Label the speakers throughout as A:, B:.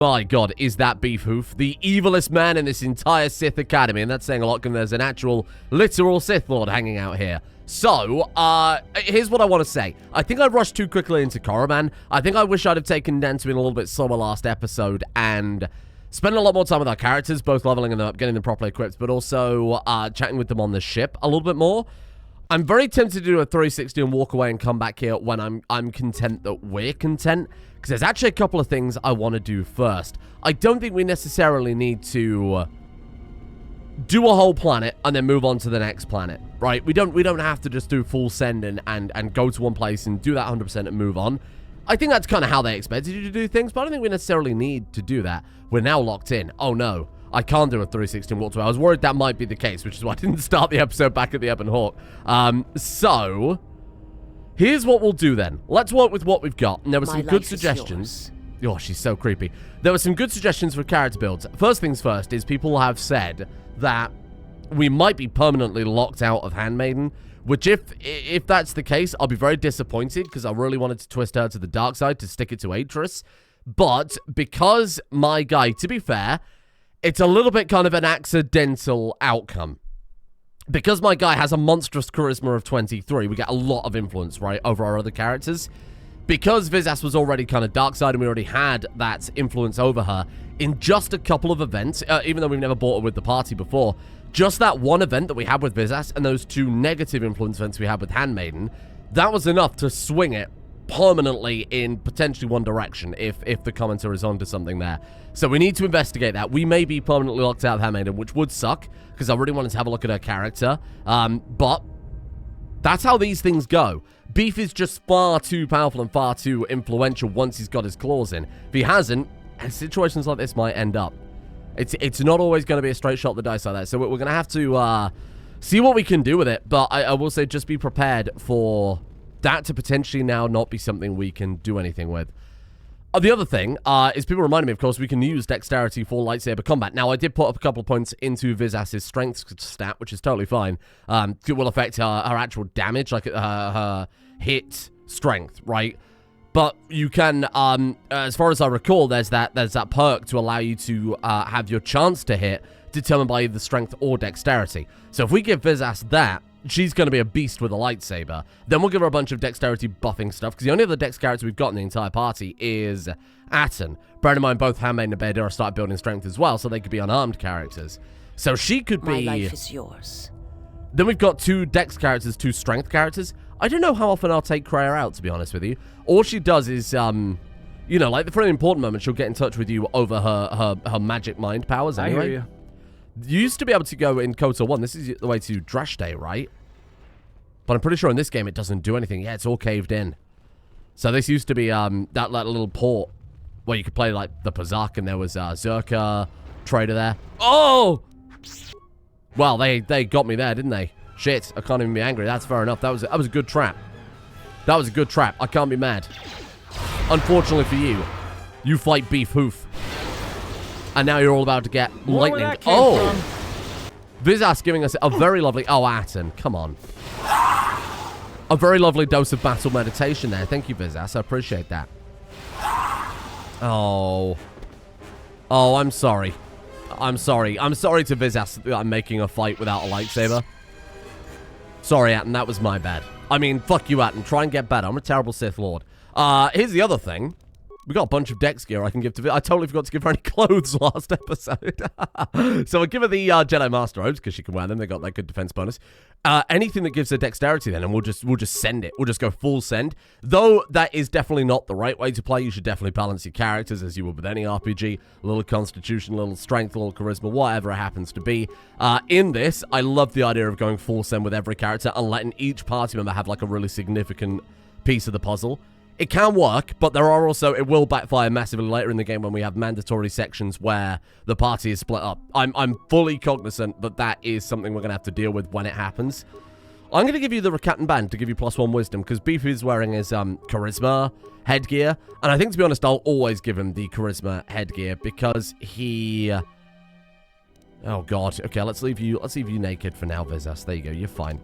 A: My God, is that Beef Hoof, the evilest man in this entire Sith Academy, and that's saying a lot because there's an actual literal Sith Lord hanging out here. So, here's what I want to say. I think I rushed too quickly into Korriban. I think I wish I'd have taken Dantooine a little bit slower last episode and spent a lot more time with our characters, both leveling them up, getting them properly equipped, but also chatting with them on the ship a little bit more. I'm very tempted to do a 360 and walk away and come back here when I'm content that we're content, because there's actually a couple of things I want to do first. I don't think we necessarily need to do a whole planet and then move on to the next planet, right? We don't have to just do full send and go to one place and do that 100% and move on. I think that's kind of how they expected you to do things, but I don't think we necessarily need to do that. We're now locked in. Oh no, I can't do a 360 and walk away. I was worried that might be the case, which is why I didn't start the episode back at the Ebon Hawk. So here's what we'll do then. Let's work with what we've got. And there were some good suggestions. Oh, she's so creepy. There were some good suggestions for character builds. First things first is people have said that we might be permanently locked out of Handmaiden, which if that's the case, I'll be very disappointed because I really wanted to twist her to the dark side to stick it to Atris. But because my guy, to be fair, it's a little bit kind of an accidental outcome. Because my guy has a monstrous charisma of 23, we get a lot of influence, right, over our other characters. Because Vizas was already kind of dark side and we already had that influence over her, in just a couple of events, even though we've never brought her with the party before, just that one event that we had with Vizas and those two negative influence events we had with Handmaiden, that was enough to swing it permanently in potentially one direction if the commenter is onto something there. So we need to investigate that. We may be permanently locked out of Handmaiden, which would suck because I really wanted to have a look at her character. But that's how these things go. Beef is just far too powerful and far too influential once he's got his claws in. If he hasn't, situations like this might end up. It's not always going to be a straight shot of the dice like that. So we're going to have to see what we can do with it. But I will say just be prepared for that to potentially now not be something we can do anything with. The other thing is people reminded me, of course, we can use dexterity for lightsaber combat. Now, I did put up a couple of points into Vizas's strength stat, which is totally fine. It will affect her actual damage, like her hit strength, right? But you can, as far as I recall, there's that perk to allow you to have your chance to hit determined by either strength or dexterity. So if we give Vizas that, she's going to be a beast with a lightsaber. Then we'll give her a bunch of dexterity buffing stuff, because the only other dex character we've got in the entire party is Atten. Bear in mind, both Handmaiden and Baydara start building strength as well, so they could be unarmed characters. So she could be...
B: My life is yours.
A: Then we've got two dex characters, two strength characters. I don't know how often I'll take Kreia out, to be honest with you. All she does is, you know, like for an important moment, she'll get in touch with you over her magic mind powers anyway.
C: I hear you.
A: You used to be able to go in KOTOR 1. This is the way to Drashday, right? But I'm pretty sure in this game it doesn't do anything. Yeah, it's all caved in. So this used to be that little port where you could play like the Pazak, and there was Zerka trader there. Oh! Well, they got me there, didn't they? Shit, I can't even be angry. That's fair enough. That was a good trap. That was a good trap. I can't be mad. Unfortunately for you, you fight Beef Hoof. And now you're all about to get lightning. Oh! Vizas giving us a very lovely... Oh, Atten, come on. A very lovely dose of battle meditation there. Thank you, Vizas. I appreciate that. Oh. Oh, I'm sorry. I'm sorry. I'm sorry to Vizas that I'm making a fight without a lightsaber. Sorry, Atten. That was my bad. I mean, fuck you, Atten. Try and get better. I'm a terrible Sith Lord. Here's the other thing. We got a bunch of dex gear I can give to... I totally forgot to give her any clothes last episode. So I'll give her the Jedi Master robes, because she can wear them. They got that good defense bonus. Anything that gives her dexterity then, and we'll just send it. We'll just go full send. Though that is definitely not the right way to play. You should definitely balance your characters as you would with any RPG. A little constitution, a little strength, a little charisma, whatever it happens to be. In this, I love the idea of going full send with every character and letting each party member have like a really significant piece of the puzzle. It can work, but there are also... It will backfire massively later in the game when we have mandatory sections where the party is split up. I'm fully cognizant that that is something we're going to have to deal with when it happens. I'm going to give you the Rakatan Band to give you +1 wisdom, because Beef is wearing his charisma headgear. And I think, to be honest, I'll always give him the charisma headgear because he... Oh, God. Okay, let's leave you naked for now, Vizas. There you go. You're fine.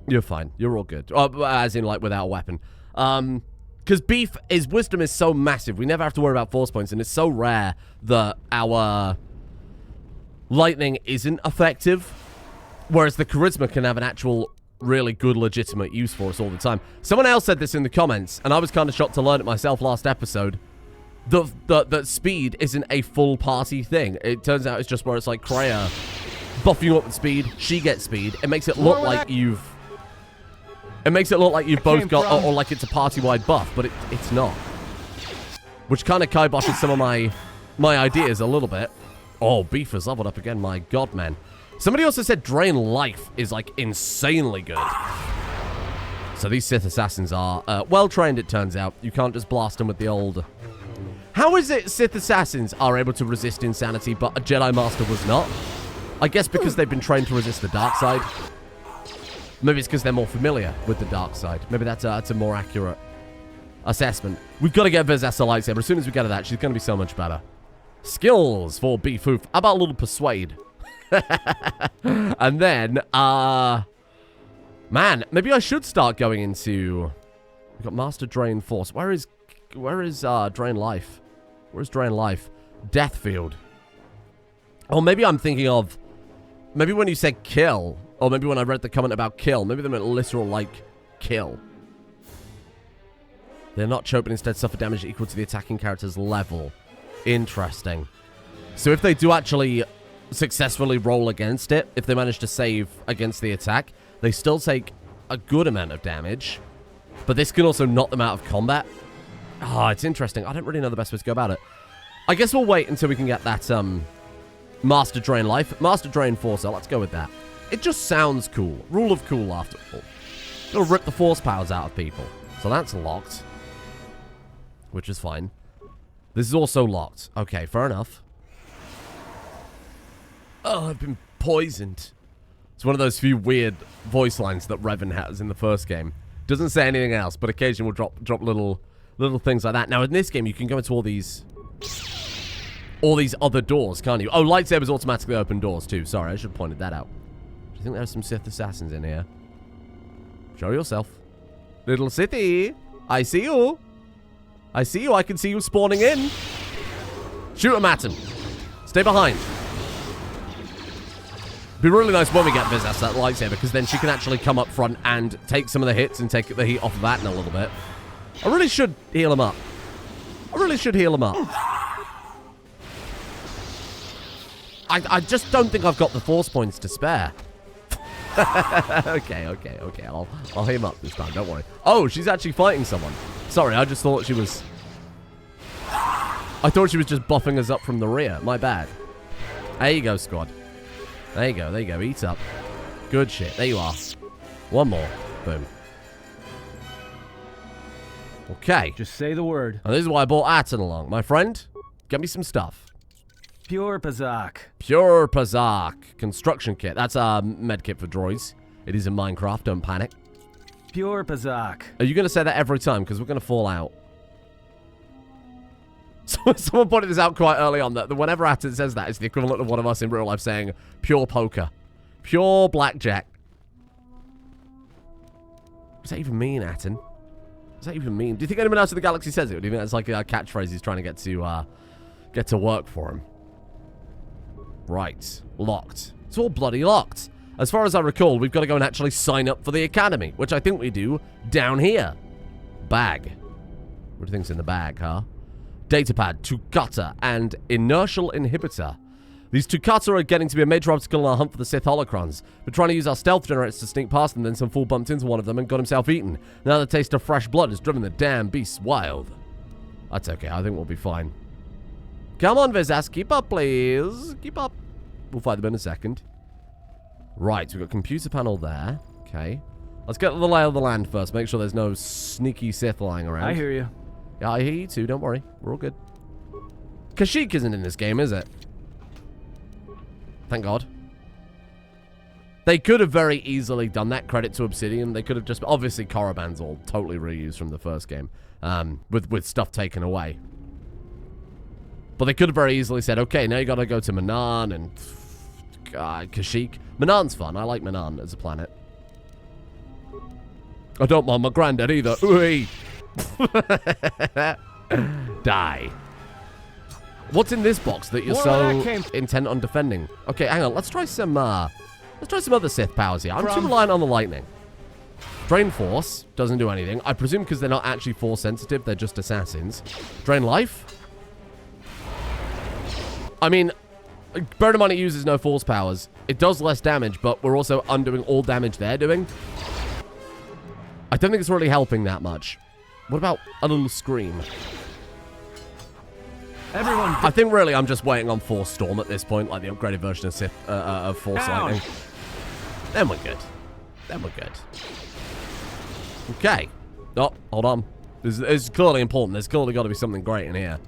A: You're fine. You're all good. As in, like, without a weapon. Because Beef, his wisdom is so massive, we never have to worry about force points, and it's so rare that our lightning isn't effective, whereas the charisma can have an actual really good, legitimate use for us all the time. Someone else said this in the comments, and I was kind of shocked to learn it myself last episode, that speed isn't a full party thing. It turns out it's just where it's like Kreia buffing you up with speed, she gets speed. It makes it look like you've... It makes it look like you've both got... Or like it's a party-wide buff, but it's not. Which kind of kiboshes some of my ideas a little bit. Oh, Beef has leveled up again. My god, man. Somebody also said Drain Life is, like, insanely good. So these Sith assassins are well-trained, it turns out. You can't just blast them with the old... How is it Sith assassins are able to resist insanity, but a Jedi Master was not? I guess because they've been trained to resist the dark side. Maybe it's because they're more familiar with the dark side. Maybe that's a more accurate assessment. We've got to get Vizas a lightsaber. As soon as we get to that, she's going to be so much better. Skills for Beef Hoof. How about a little Persuade? And then, man, maybe I should start going into... We've got Master Drain Force. Where is Drain Life? Where's Drain Life? Death Field. Or maybe I'm thinking of... Maybe when you said kill, or maybe when I read the comment about kill, maybe they meant literal, like, kill. They're not choked, but instead suffer damage equal to the attacking character's level. Interesting. So if they do actually successfully roll against it, if they manage to save against the attack, they still take a good amount of damage. But this can also knock them out of combat. Ah, it's interesting. I don't really know the best way to go about it. I guess we'll wait until we can get that, Master Drain Life. Master Drain Force, let's go with that. It just sounds cool. Rule of cool, after all. It'll rip the force powers out of people. So that's locked. Which is fine. This is also locked. Okay, fair enough. Oh, I've been poisoned. It's one of those few weird voice lines that Revan has in the first game. Doesn't say anything else, but occasionally will drop little things like that. Now, in this game, you can go into all these other doors, can't you? Oh, lightsabers automatically open doors, too. Sorry, I should have pointed that out. Do you think there's some Sith assassins in here? Show yourself. Little Sithy. I see you. I see you. I can see you spawning in. Shoot him at him. Stay behind. Be really nice when we get Vizas that lightsaber, because then she can actually come up front and take some of the hits and take the heat off of that in a little bit. I really should heal him up. I really should heal him up. I just don't think I've got the force points to spare. Okay. I'll heal him up this time. Don't worry. Oh, she's actually fighting someone. Sorry, I just thought she was... I thought she was just buffing us up from the rear. My bad. There you go, squad. There you go. Eat up. Good shit. There you are. One more. Boom. Okay.
B: Just say the word.
A: And this is why I brought Atten along. My friend, get me some stuff.
B: Pure Pazak.
A: Pure Pazak. Construction kit. That's a med kit for droids. It is in Minecraft. Don't panic.
B: Pure Pazak.
A: Are you going to say that every time? Because we're going to fall out. Someone pointed this out quite early on, that whenever Atten says that, it's the equivalent of one of us in real life saying pure poker. Pure blackjack. What does that even mean, Atten? What does that even mean? Do you think anyone else in the galaxy says it? Or do you think that's like a catchphrase he's trying to get to work for him? Right. Locked. It's all bloody locked. As far as I recall, we've got to go and actually sign up for the academy, which I think we do down here. Bag. What do you think's in the bag, huh? Datapad, Tukata, and Inertial Inhibitor. These Tukata are getting to be a major obstacle in our hunt for the Sith holocrons. We're trying to use our stealth generators to sneak past them, then some fool bumped into one of them and got himself eaten. Now the taste of fresh blood has driven the damn beasts wild. That's okay, I think we'll be fine. Come on, Vizas, keep up, please. Keep up. We'll fight them in a second. Right, we've got computer panel there. Okay. Let's get the lay of the land first. Make sure there's no sneaky Sith lying around.
B: I hear you.
A: Yeah, I hear you too. Don't worry. We're all good. Kashyyyk isn't in this game, is it? Thank God. They could have very easily done that. Credit to Obsidian. They could have just... Obviously, Korriban's all totally reused from the first game. With stuff taken away. But they could have very easily said, okay, now you got to go to Manaan and... Kashyyyk. Manaan's fun. I like Manaan as a planet. I don't mind my granddad either. Ooh-wee. Die. What's in this box that you're so intent on defending? Okay, hang on. Let's try some other Sith powers here. I'm too reliant on the lightning. Drain Force doesn't do anything. I presume because they're not actually Force sensitive. They're just assassins. Drain Life. I mean, bear in mind it uses no Force powers. It does less damage, but we're also undoing all damage they're doing. I don't think it's really helping that much. What about a little Scream?
B: Everyone.
A: I think really I'm just waiting on Force Storm at this point, like the upgraded version of Sith, of Force Lightning. Then we're good. Then we're good. Okay. Oh, hold on. This is clearly important. There's clearly got to be something great in here.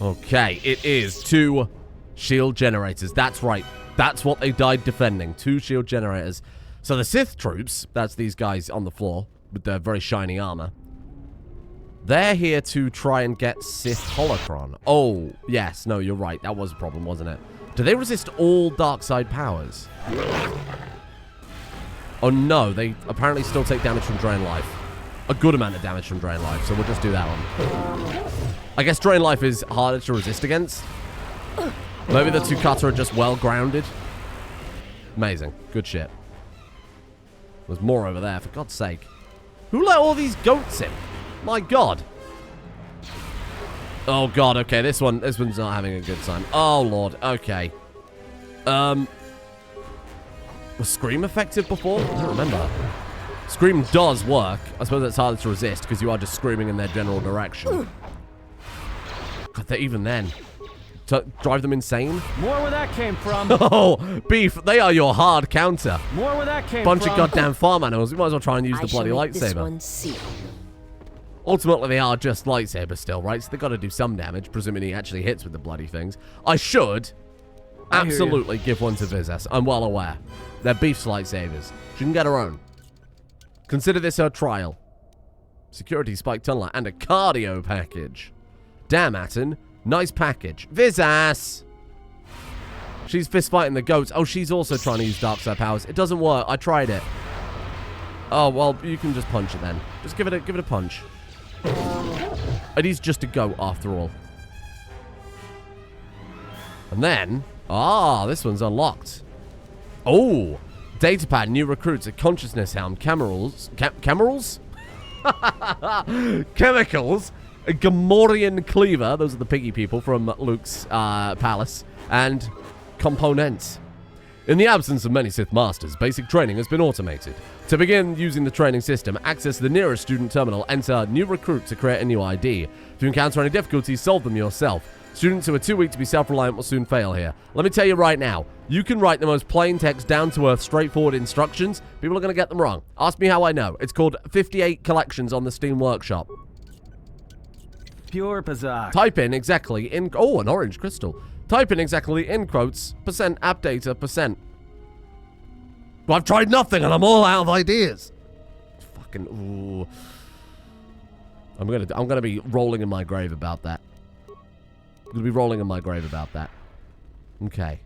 A: Okay, it is 2 shield generators. That's right. That's what they died defending. 2 shield generators. So the Sith troops, that's these guys on the floor with their very shiny armor. They're here to try and get Sith holocron. Oh, yes. No, you're right. That was a problem, wasn't it? Do they resist all dark side powers? Oh, no. They apparently still take damage from Drain Life. A good amount of damage from Drain Life, so we'll just do that one. I guess Drain Life is harder to resist against. Maybe the 2 KOTOR are just well grounded. Amazing. Good shit. There's more over there, for God's sake. Who let all these goats in? My God. Oh, God. Okay, this one's not having a good time. Oh, Lord. Okay. Was Scream effective before? I don't remember. Scream does work. I suppose it's harder to resist because you are just screaming in their general direction. God, even then. To drive them insane?
B: More where that came from.
A: Oh, Beef, they are your hard counter.
B: More where that came
A: Bunch
B: from.
A: of goddamn farm animals. We might as well try and use the bloody lightsaber. Ultimately, they are just lightsabers still, right? So they've got to do some damage, presuming he actually hits with the bloody things. I should absolutely give one to Vizas. I'm well aware. They're Beef's lightsabers. She can get her own. Consider this her trial. Security spike tunneler and a cardio package. Damn, Atten. Nice package. Vizas! She's fist fighting the goats. Oh, she's also trying to use dark side powers. It doesn't work. I tried it. Oh, well, you can just punch it then. Just give it a punch. It is just a goat after all. And then, this one's unlocked. Oh, datapad, new recruits, a consciousness helm, camerals, chemicals, a Gamorrean cleaver, those are the piggy people from Luke's palace, and components. In the absence of many Sith Masters, basic training has been automated. To begin using the training system, access the nearest student terminal, enter new recruit to create a new ID. If you encounter any difficulties, solve them yourself. Students who are too weak to be self-reliant will soon fail here. Let me tell you right now, you can write the most plain text, down-to-earth, straightforward instructions. People are going to get them wrong. Ask me how I know. It's called 58 Collections on the Steam Workshop.
B: Pure Pazak.
A: Type in exactly in... Oh, an orange crystal. Type in exactly in quotes, % app data, %. Well, I've tried nothing and I'm all out of ideas. Fucking... Ooh. I'm gonna be rolling in my grave about that. I'm gonna be rolling in my grave about that. Okay.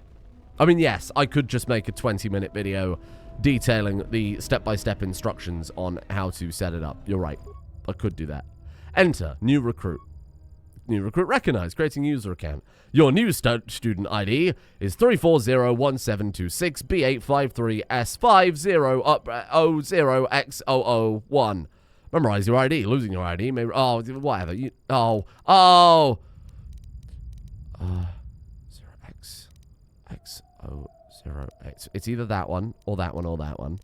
A: I mean, yes, I could just make a 20-minute video detailing the step-by-step instructions on how to set it up. You're right. I could do that. Enter new recruit. New recruit recognized. Creating user account. Your new student ID is 3401726B853S5000X001. Memorize your ID. Losing your ID. Maybe, whatever. 0X0X. It's either that one or that one or that one.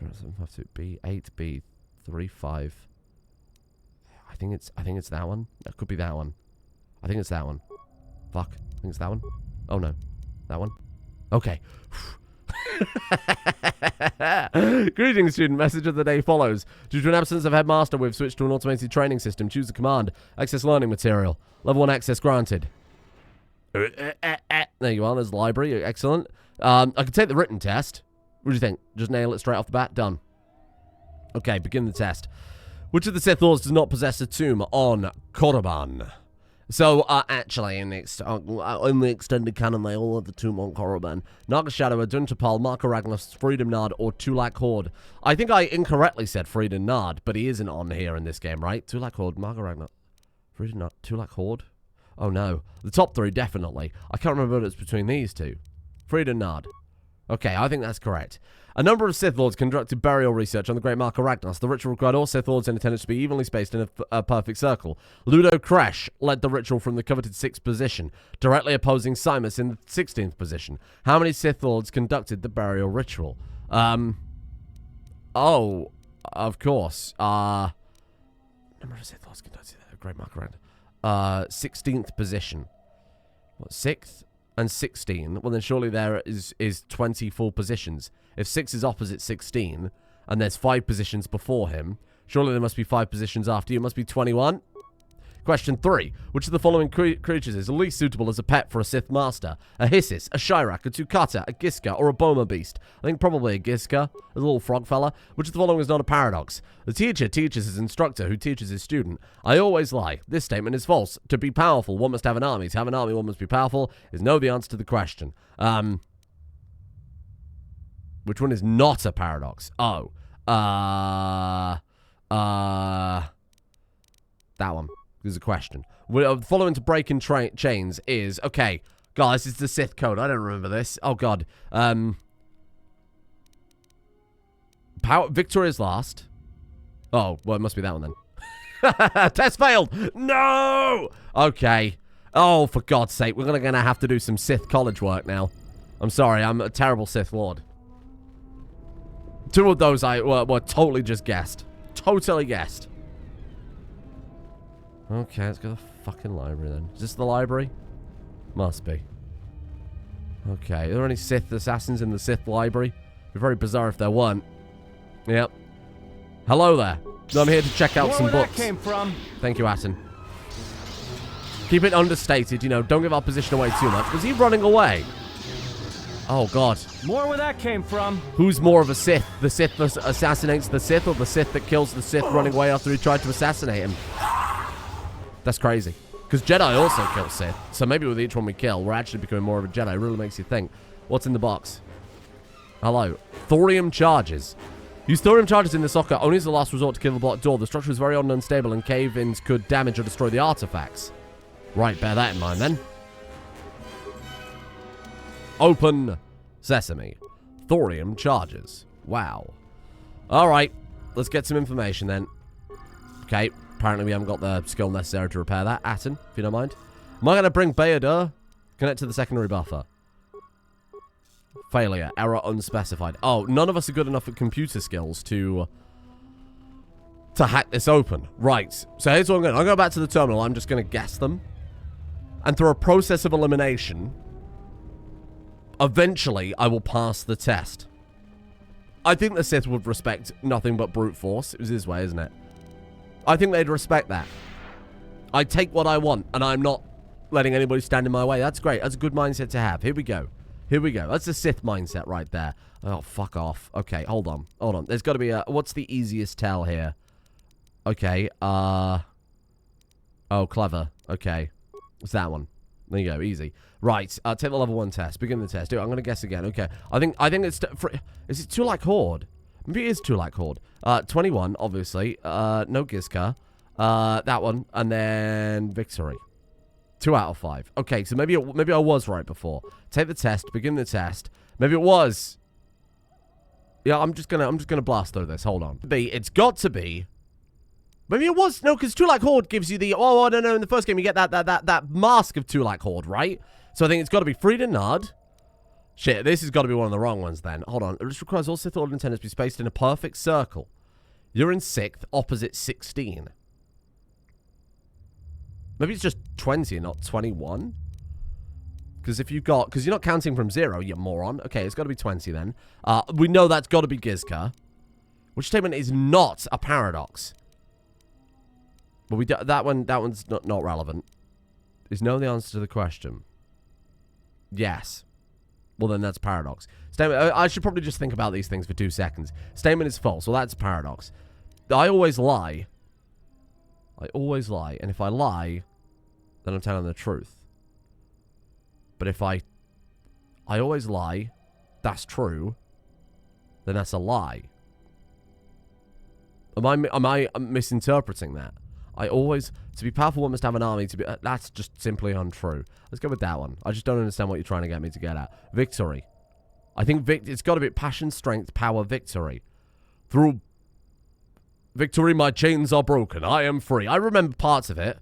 A: 0752B8B35. I think it's that one. That could be that one. I think it's that one. Fuck. I think it's that one. Oh no. That one. Okay. Greetings, student. Message of the day follows. Due to an absence of headmaster, we've switched to an automated training system. Choose the command. Access learning material. Level 1 access granted. There you are. There's the library. Excellent. I can take the written test. What do you think? Just nail it straight off the bat? Done. Okay, begin the test. Which of the Sith Lords does not possess a tomb on Korriban? So, actually, in the extended canon, they all have the tomb on Korriban. Naga Shadower, Duntapal, Marco Ragnos, Freedom Nard, or Tulak Horde. I think I incorrectly said Freedom Nard, but he isn't on here in this game, right? Tulak Horde, Marco Ragnos, Freedom Nard, Tulak Horde? Oh, no. The top three, definitely. I can't remember what it's between these two. Freedom Nard. Okay, I think that's correct. A number of Sith Lords conducted burial research on the Great Mark of Ragnos. The ritual required all Sith Lords in attendance to be evenly spaced in a perfect circle. Ludo Kresh led the ritual from the coveted 6th position, directly opposing Simus in the 16th position. How many Sith Lords conducted the burial ritual? Oh, of course. Number of Sith Lords conducted the Great Mark of Ragnos. 16th position. What, 6th? And 16, well then surely there is 20 full positions. If 6 is opposite 16, and there's 5 positions before him, surely there must be 5 positions after you. It must be 21. Question 3. Which of the following creatures is least suitable as a pet for a Sith Master? A Hissis, a Shyrack, a Tukata, a Giska, or a Boma Beast? I think probably a Giska, a little frog fella. Which of the following is not a paradox? The teacher teaches his instructor, who teaches his student. I always lie. This statement is false. To be powerful, one must have an army. To have an army, one must be powerful. Is no the answer to the question. Which one is not a paradox? Oh. That one. There's a question. Following to breaking chains is... Okay. God, this is the Sith code. I don't remember this. Oh, God. Victory is last. Oh, well, it must be that one then. Test failed. No! Okay. Oh, for God's sake. We're going to have to do some Sith college work now. I'm sorry. I'm a terrible Sith Lord. 2 of those I were totally just guessed. Totally guessed. Okay, let's go to the fucking library then. Is this the library? Must be. Okay, are there any Sith assassins in the Sith library? It'd be very bizarre if there weren't. Yep. Hello there. I'm here to check out some books.
B: That came from.
A: Thank you, Atten. Keep it understated, you know, don't give our position away too much. Was he running away? Oh, God.
B: More where that came from.
A: Who's more of a Sith? The Sith that assassinates the Sith, or the Sith that kills the Sith running away after he tried to assassinate him? That's crazy. Because Jedi also kill Sith. So maybe with each one we kill, we're actually becoming more of a Jedi. It really makes you think. What's in the box? Hello. Thorium charges. Use thorium charges in the soccer only as a last resort to kill the blocked door. The structure is very odd and unstable, and cave-ins could damage or destroy the artifacts. Right, bear that in mind then. Open sesame. Thorium charges. Wow. Alright. Let's get some information then. Okay. Apparently we haven't got the skill necessary to repair that. Atten, if you don't mind. Am I going to bring Bayador? Connect to the secondary buffer. Failure. Error unspecified. Oh, none of us are good enough at computer skills to hack this open. Right. So here's what I'm going to do. I'll go back to the terminal. I'm just going to guess them. And through a process of elimination, eventually I will pass the test. I think the Sith would respect nothing but brute force. It was his way, isn't it? I think they'd respect that. I take what I want, and I'm not letting anybody stand in my way. That's great. That's a good mindset to have. Here we go. Here we go. That's a Sith mindset right there. Oh, fuck off. Okay, hold on. Hold on. There's got to be a... What's the easiest tell here? Okay, Oh, clever. Okay. It's that one. There you go. Easy. Right. Take the level 1 test. Begin the test. Do it. I'm going to guess again. Okay. I think it's... Is it Tulak Horde? Maybe it is Tulak Horde. 21, obviously. No Gizka. That one. And then Victory. 2 out of 5. Okay, so maybe I was right before. Take the test. Begin the test. Maybe it was. Yeah, I'm just gonna blast through this. Hold on. It's got to be. Maybe it was. No, because Tulak Horde gives you the... Oh, no. In the first game, you get that mask of Tulak Horde, right? So I think it's got to be Frida Nard. Shit, this has got to be one of the wrong ones then. Hold on. It requires all Sith Lord antennas to be spaced in a perfect circle. You're in 6th, opposite 16. Maybe it's just 20 and not 21. Because if you've got... Because you're not counting from 0, you moron. Okay, it's got to be 20 then. We know that's got to be Gizka. Which statement is not a paradox. But we that one's not relevant. Is no the answer to the question? Yes. Well, then that's paradox. Statement. I should probably just think about these things for 2 seconds. Statement is false. Well, that's a paradox. I always lie. I always lie. And if I lie, then I'm telling the truth. But if I always lie, that's true, then that's a lie. Am I misinterpreting that? To be powerful, one must have an army. That's just simply untrue. Let's go with that one. I just don't understand what you're trying to get me to get at. Victory. I think it's got to be passion, strength, power, victory. Through victory, my chains are broken. I am free. I remember parts of it.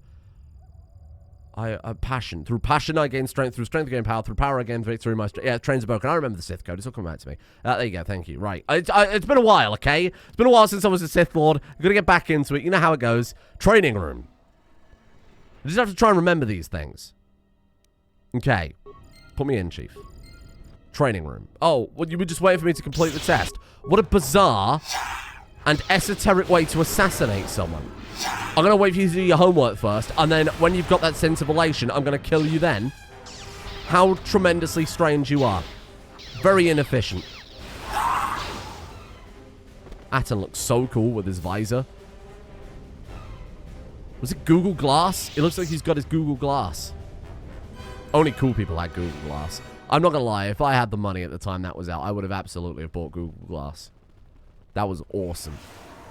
A: Passion. Through passion, I gain strength. Through strength, I gain power. Through power, I gain victory. Yeah, trains are broken. I remember the Sith code. It's all coming back to me. There you go. Thank you. Right. It's been a while, okay? It's been a while since I was a Sith Lord. I'm going to get back into it. You know how it goes. Training room. I just have to try and remember these things. Okay. Put me in, Chief. Training room. Oh, well, you were just waiting for me to complete the test. What a bizarre and esoteric way to assassinate someone. I'm going to wait for you to do your homework first, and then when you've got that sense of elation, I'm going to kill you then. How tremendously strange you are. Very inefficient. Atton looks so cool with his visor. Was it Google Glass? It looks like he's got his Google Glass. Only cool people had Google Glass. I'm not going to lie, if I had the money at the time that was out, I would have absolutely bought Google Glass. That was awesome.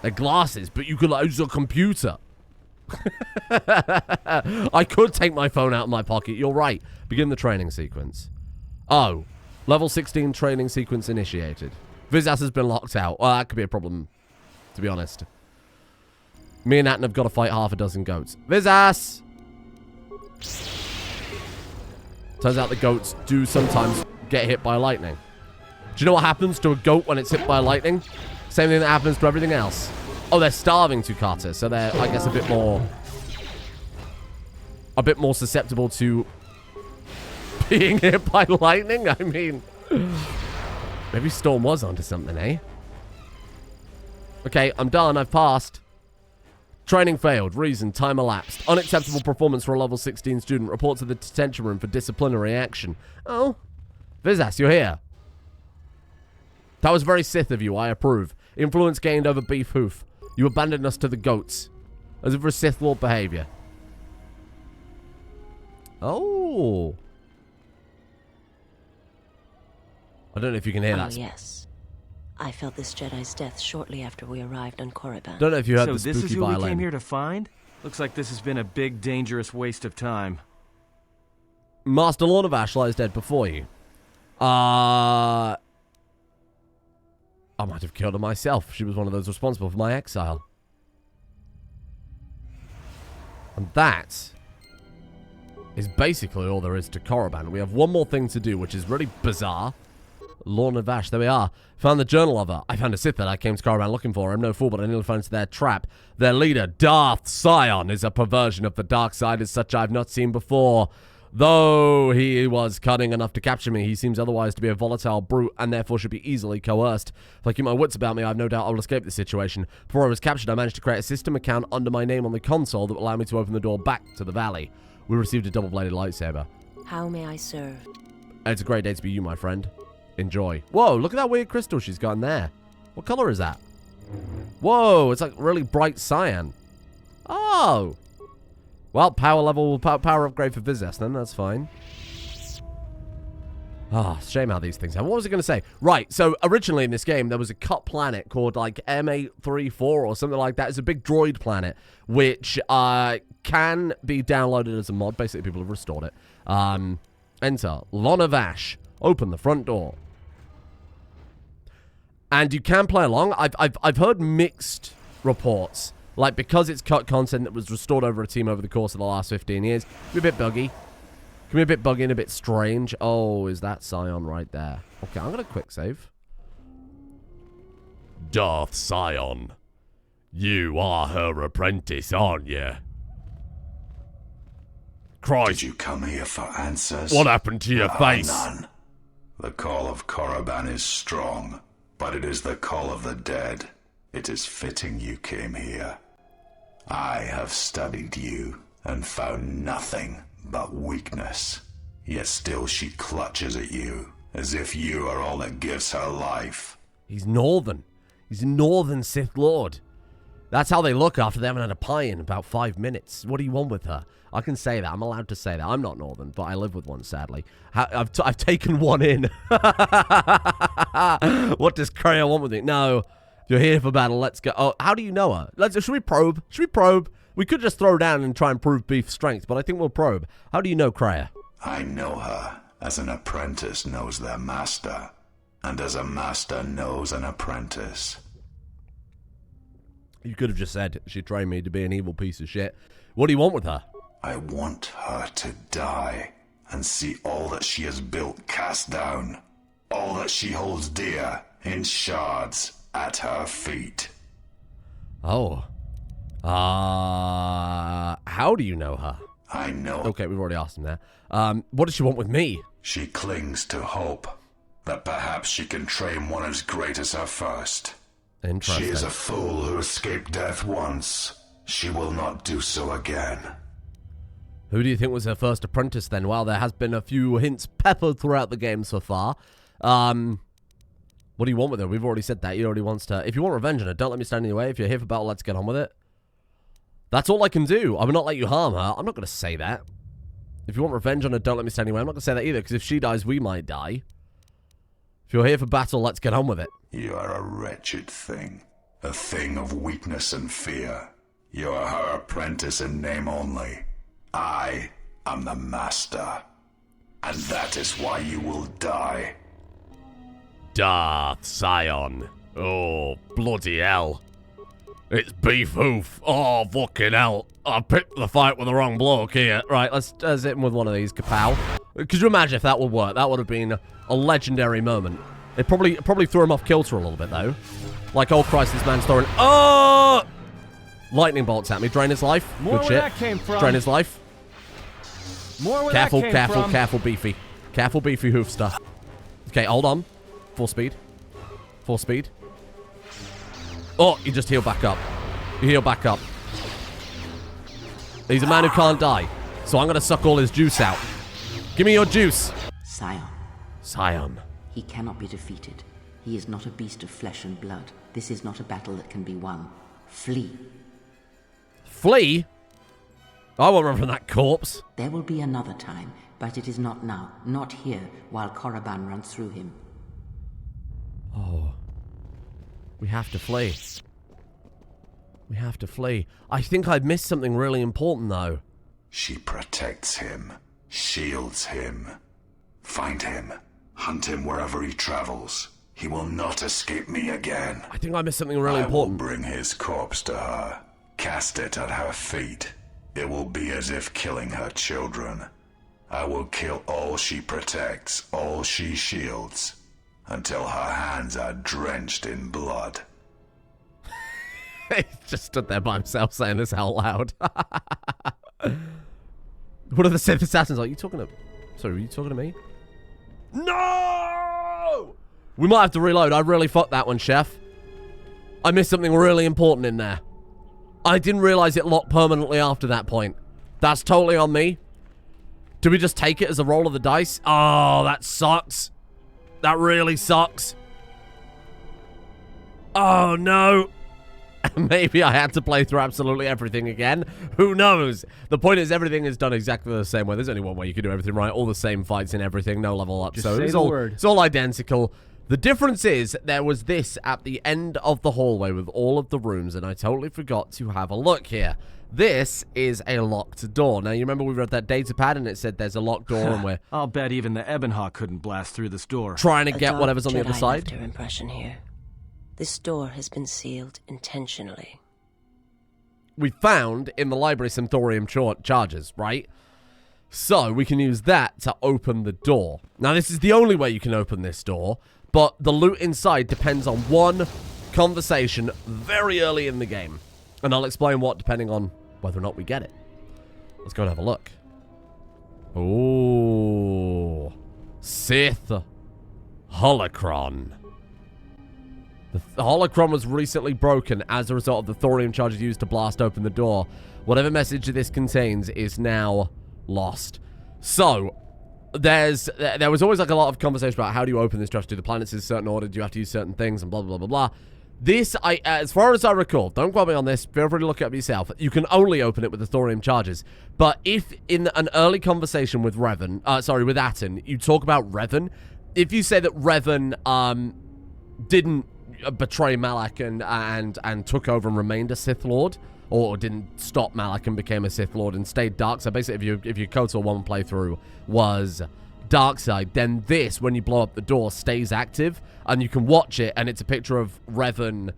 A: They're glasses, but you could use a computer. I could take my phone out of my pocket. You're right. Begin the training sequence. Oh. Level 16 training sequence initiated. Vizas has been locked out. Well, that could be a problem, to be honest. Me and Atton have got to fight half a dozen goats. Vizas! Turns out the goats do sometimes get hit by lightning. Do you know what happens to a goat when it's hit by lightning? Same thing that happens to everything else. Oh, they're starving to KOTOR, so they're, I guess, a bit more susceptible to being hit by lightning. I mean, maybe Storm was onto something, eh? Okay, I'm done. I've passed. Training failed. Reason, time elapsed. Unacceptable performance for a level 16 student. Report to the detention room for disciplinary action. Oh, Vizas, you're here. That was very Sith of you. I approve. Influence gained over Beef Hoof. You abandoned us to the goats. As if for Sith Lord behavior. Oh. I don't know if you can hear that.
C: Oh, yes. I felt this Jedi's death shortly after we arrived on Korriban.
A: Don't know if you heard the spooky
B: So this is who
A: violin.
B: we came here to find? Looks like this has been a big, dangerous waste of time.
A: Master Lornavash lies dead before you. I might have killed her myself. She was one of those responsible for my exile. And that is basically all there is to Korriban. We have one more thing to do, which is really bizarre. Lornavash, there we are. Found the journal of her. I found a Sith that I came to Korriban looking for. I'm no fool, but I nearly fell into their trap. Their leader, Darth Sion, is a perversion of the dark side as such I've not seen before. Though he was cunning enough to capture me, he seems otherwise to be a volatile brute and therefore should be easily coerced. If I keep my wits about me, I have no doubt I will escape this situation. Before I was captured, I managed to create a system account under my name on the console that will allow me to open the door back to the valley. We received a double-bladed lightsaber.
C: How may I serve?
A: It's a great day to be you, my friend. Enjoy. Whoa, look at that weird crystal she's got in there. What color is that? Whoa, it's like really bright cyan. Oh. Well, power upgrade for Vizas, then. That's fine. Ah, shame how these things happen. What was I going to say? Right, so originally in this game, there was a cut planet called, like, M834 or something like that. It's a big droid planet, which can be downloaded as a mod. Basically, people have restored it. Enter. Lornavash. Open the front door. And you can play along. I've heard mixed reports. Like, because it's cut content that was restored over a team over the course of the last 15 years. Can be a bit buggy. Can be a bit buggy and a bit strange. Oh, is that Sion right there? Okay, I'm going to quick save. Darth Sion. You are her apprentice, aren't you? Christ.
D: Did you come here for answers?
A: What happened to your face?
D: None. The call of Korriban is strong, but it is the call of the dead. It is fitting you came here. I have studied you and found nothing but weakness. Yet still she clutches at you, as if you are all that gives her life.
A: He's Northern. He's a Northern Sith Lord. That's how they look after they haven't had a pie in about 5 minutes. What do you want with her? I can say that. I'm allowed to say that. I'm not Northern, but I live with one, sadly. I've taken one in. What does Kreia want with me? No. If you're here for battle, let's go. Oh, how do you know her? Should we probe? Should we probe? We could just throw down and try and prove Beef's strength, but I think we'll probe. How do you know Kreia?
D: I know her as an apprentice knows their master, and as a master knows an apprentice.
A: You could have just said she trained me to be an evil piece of shit. What do you want with her?
D: I want her to die and see all that she has built cast down, all that she holds dear in shards at her feet.
A: Oh. How do you know her?
D: I know.
A: Okay, we've already asked him there. What does she want with me?
D: She clings to hope that perhaps she can train one as great as her first.
A: Interesting.
D: She is a fool who escaped death once. She will not do so again.
A: Who do you think was her first apprentice then? Well, there has been a few hints peppered throughout the game so far. What do you want with her? We've already said that. He already wants to... If you want revenge on her, don't let me stand in your way. If you're here for battle, let's get on with it. That's all I can do. I will not let you harm her. I'm not going to say that. If you want revenge on her, don't let me stand in your way. I'm not going to say that either, because if she dies, we might die. If you're here for battle, let's get on with it.
D: You are a wretched thing. A thing of weakness and fear. You are her apprentice in name only. I am the master. And that is why you will die.
A: Darth Sion. Oh, bloody hell. It's Beef Hoof. Oh, fucking hell. I picked the fight with the wrong bloke here. Right, let's hit him with one of these. Kapow. Could you imagine if that would work? That would have been a legendary moment. It probably threw him off kilter a little bit, though. Like, oh, Christ, this man's throwing... Oh! Lightning bolts at me. Drain his life.
B: More
A: Good
B: where
A: shit.
B: that came from.
A: Drain his life.
B: More where
A: Careful,
B: that came
A: careful,
B: from.
A: careful, Beefy. Careful, Beefy Hoof stuff. Okay, hold on. Full speed. Full speed. Oh, you just heal back up. You heal back up. He's a man who can't die. So I'm going to suck all his juice out. Give me your juice.
E: Sion,
A: Sion.
E: he cannot be defeated. He is not a beast of flesh and blood. This is not a battle that can be won. Flee.
A: Flee? I won't run from that corpse.
E: There will be another time, but it is not now. Not here, while Korriban runs through him.
A: Oh. We have to flee. We have to flee. I think I've missed something really important, though.
D: She protects him, shields him. Find him, hunt him wherever he travels. He will not escape me again.
A: I think I missed something really
D: I will
A: important.
D: bring his corpse to her, cast it at her feet. It will be as if killing her children. I will kill all she protects, all she shields, until her hands are drenched in blood.
A: He just stood there by himself saying this out loud. What are the Sith assassins like? You talking to... Sorry, were you talking to me? No! We might have to reload. I really fucked that one, Chef. I missed something really important in there. I didn't realize it locked permanently after that point. That's totally on me. Do we just take it as a roll of the dice? Oh, that sucks. That really sucks. Oh, no. Maybe I had to play through absolutely everything again. Who knows? The point is everything is done exactly the same way. There's only one way you can do everything right. All the same fights and everything. No level up.
B: Just
A: So
B: say
A: it's
B: the
A: all,
B: word.
A: it's all identical. The difference is there was this at the end of the hallway with all of the rooms, and I totally forgot to have a look here. This is a locked door. Now, you remember we read that data pad and it said there's a locked door and we're
B: I'll bet even the Ebonhawk couldn't blast through this door.
A: trying to
C: A
A: get
C: dark
A: whatever's on the other
C: Jedi
A: side.
C: left her impression here. This door has been sealed intentionally.
A: We found in the library some thorium charges, right? So we can use that to open the door. Now, this is the only way you can open this door, but the loot inside depends on one conversation very early in the game. And I'll explain what, depending on whether or not we get it. Let's go and have a look. Ooh. Sith holocron. The holocron was recently broken as a result of the thorium charges used to blast open the door. Whatever message this contains is now lost. So, there was always like a lot of conversation about how do you open this, do you have to do the planets in a certain order, do you have to use certain things, and blah, blah, blah, blah, blah. This, as far as I recall, don't quote me on this, feel free to look it up yourself. You can only open it with the thorium charges. But if in an early conversation with with Atten, you talk about Revan, if you say that Revan didn't betray Malak and took over and remained a Sith Lord, or didn't stop Malak and became a Sith Lord and stayed dark, so basically if your KOTOR 1 playthrough was dark side, then this, when you blow up the door, stays active, and you can watch it, and it's a picture of Revan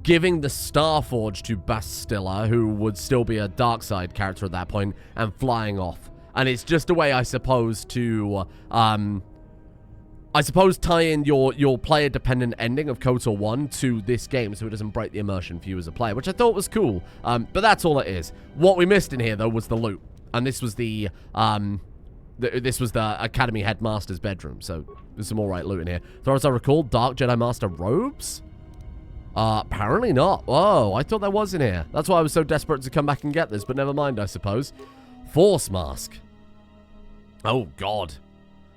A: giving the Starforge to Bastilla, who would still be a dark side character at that point, and flying off. And it's just a way, I suppose, to tie in your player-dependent ending of KOTOR 1 to this game so it doesn't break the immersion for you as a player, which I thought was cool. But that's all it is. What we missed in here, though, was the loot. And this was the Academy Headmaster's bedroom, so there's some alright loot in here. So as I recall, Dark Jedi Master robes? Apparently not. Oh, I thought there was in here. That's why I was so desperate to come back and get this, but never mind, I suppose. Force Mask. Oh, God.